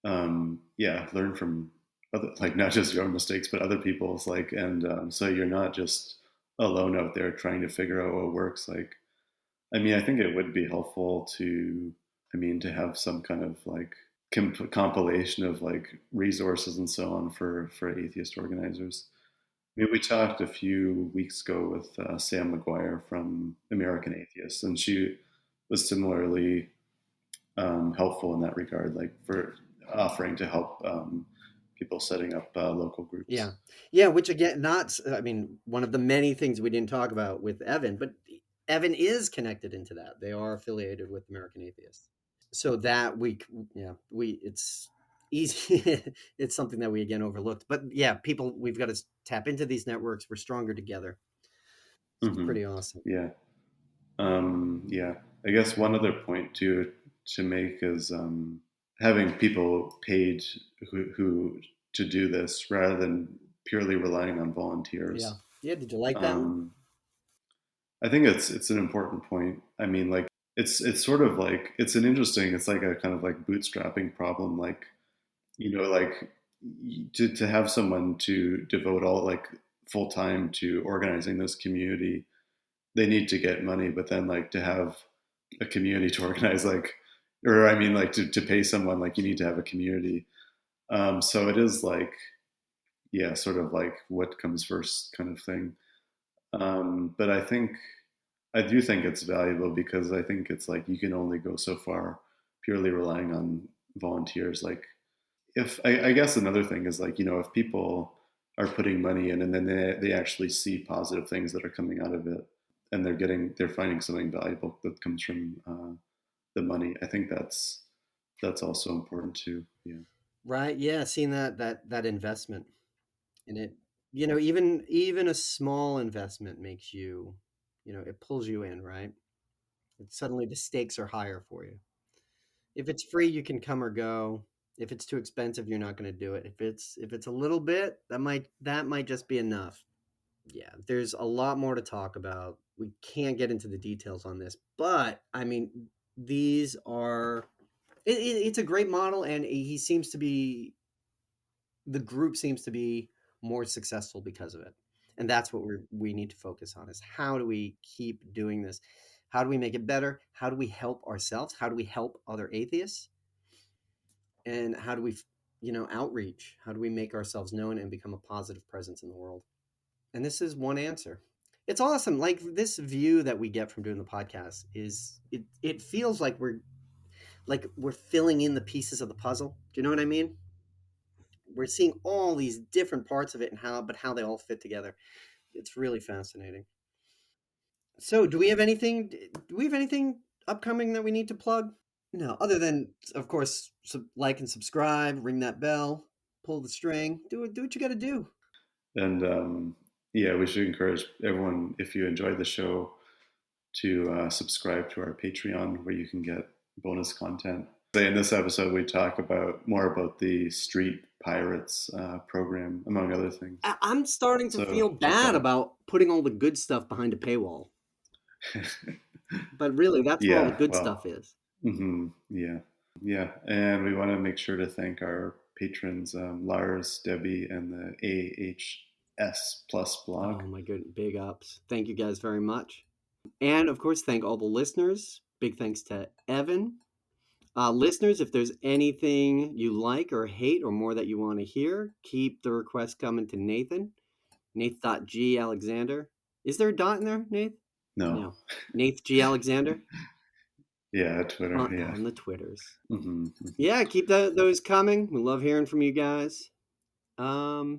learn from other, like not just your own mistakes, but other people's. Like, and so you're not just alone out there trying to figure out what works. Like, I mean, I think it would be helpful to, I mean, to have some kind of like compilation of like resources and so on for atheist organizers. I mean, we talked a few weeks ago with Sam McGuire from American Atheists, and she was similarly helpful in that regard, like for offering to help people setting up local groups.
Yeah, which again, I mean, one of the many things we didn't talk about with Evan, but Evan is connected into that. They are affiliated with American Atheists. So that it's easy. It's something that we again overlooked. But yeah, people, we've got to tap into these networks. We're stronger together. It's pretty awesome.
Yeah. Yeah. I guess one other point to make is having people paid who to do this rather than purely relying on volunteers.
Yeah. Did you like that one?
I think it's an important point. I mean, like it's sort of like it's like a kind of like bootstrapping problem. Like, like to have someone to devote all like full time to organizing this community, they need to get money, but then like to have a community to organize, like, or I mean, like to pay someone, like you need to have a community. So it is like, yeah, sort of like what comes first kind of thing. But I do think it's valuable because I think it's like you can only go so far purely relying on volunteers. Like, if I guess another thing is like, if people are putting money in and then they actually see positive things that are coming out of it, and they're finding something valuable that comes from the money, I think that's also important too. Yeah.
Right. Yeah. Seeing that investment in it, even a small investment makes you, it pulls you in, right? Suddenly the stakes are higher for you. If it's free, you can come or go. If it's too expensive, you're not going to do it. If it's a little bit, that might just be enough. Yeah, there's a lot more to talk about. We can't get into the details on this, but I mean, these are it's a great model, and the group seems to be more successful because of it. And that's what we need to focus on, is how do we keep doing this? How do we make it better? How do we help ourselves? How do we help other atheists? And how do we, outreach? How do we make ourselves known and become a positive presence in the world? And this is one answer. It's awesome. Like, this view that we get from doing the podcast is it feels like we're filling in the pieces of the puzzle. Do you know what I mean? We're seeing all these different parts of it and how they all fit together. It's really fascinating. So, do we have anything upcoming that we need to plug? No, other than, of course, like and subscribe, ring that bell, pull the string, do what you got to do.
And yeah, we should encourage everyone, if you enjoy the show, to subscribe to our Patreon, where you can get bonus content. In this episode, we talk more about the Street Pirates program, among other things.
I'm starting to feel bad about putting all the good stuff behind a paywall. But really, that's where all the good stuff is.
Yeah. And we want to make sure to thank our patrons, Lars, Debbie, and the S plus blog.
Oh my goodness, big ups. Thank you guys very much. And of course, thank all the listeners. Big thanks to Evan. Listeners, if there's anything you like or hate or more that you want to hear, keep the requests coming to Nathan. Nath.G. Alexander. Is there a dot in there, Nath?
No.
Nath G. Alexander?
Yeah, Twitter.
On the Twitters.
Mm-hmm.
Yeah, keep those coming. We love hearing from you guys. I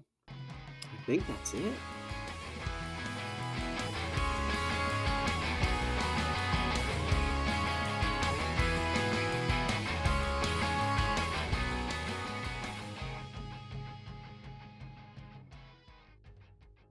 think that's it.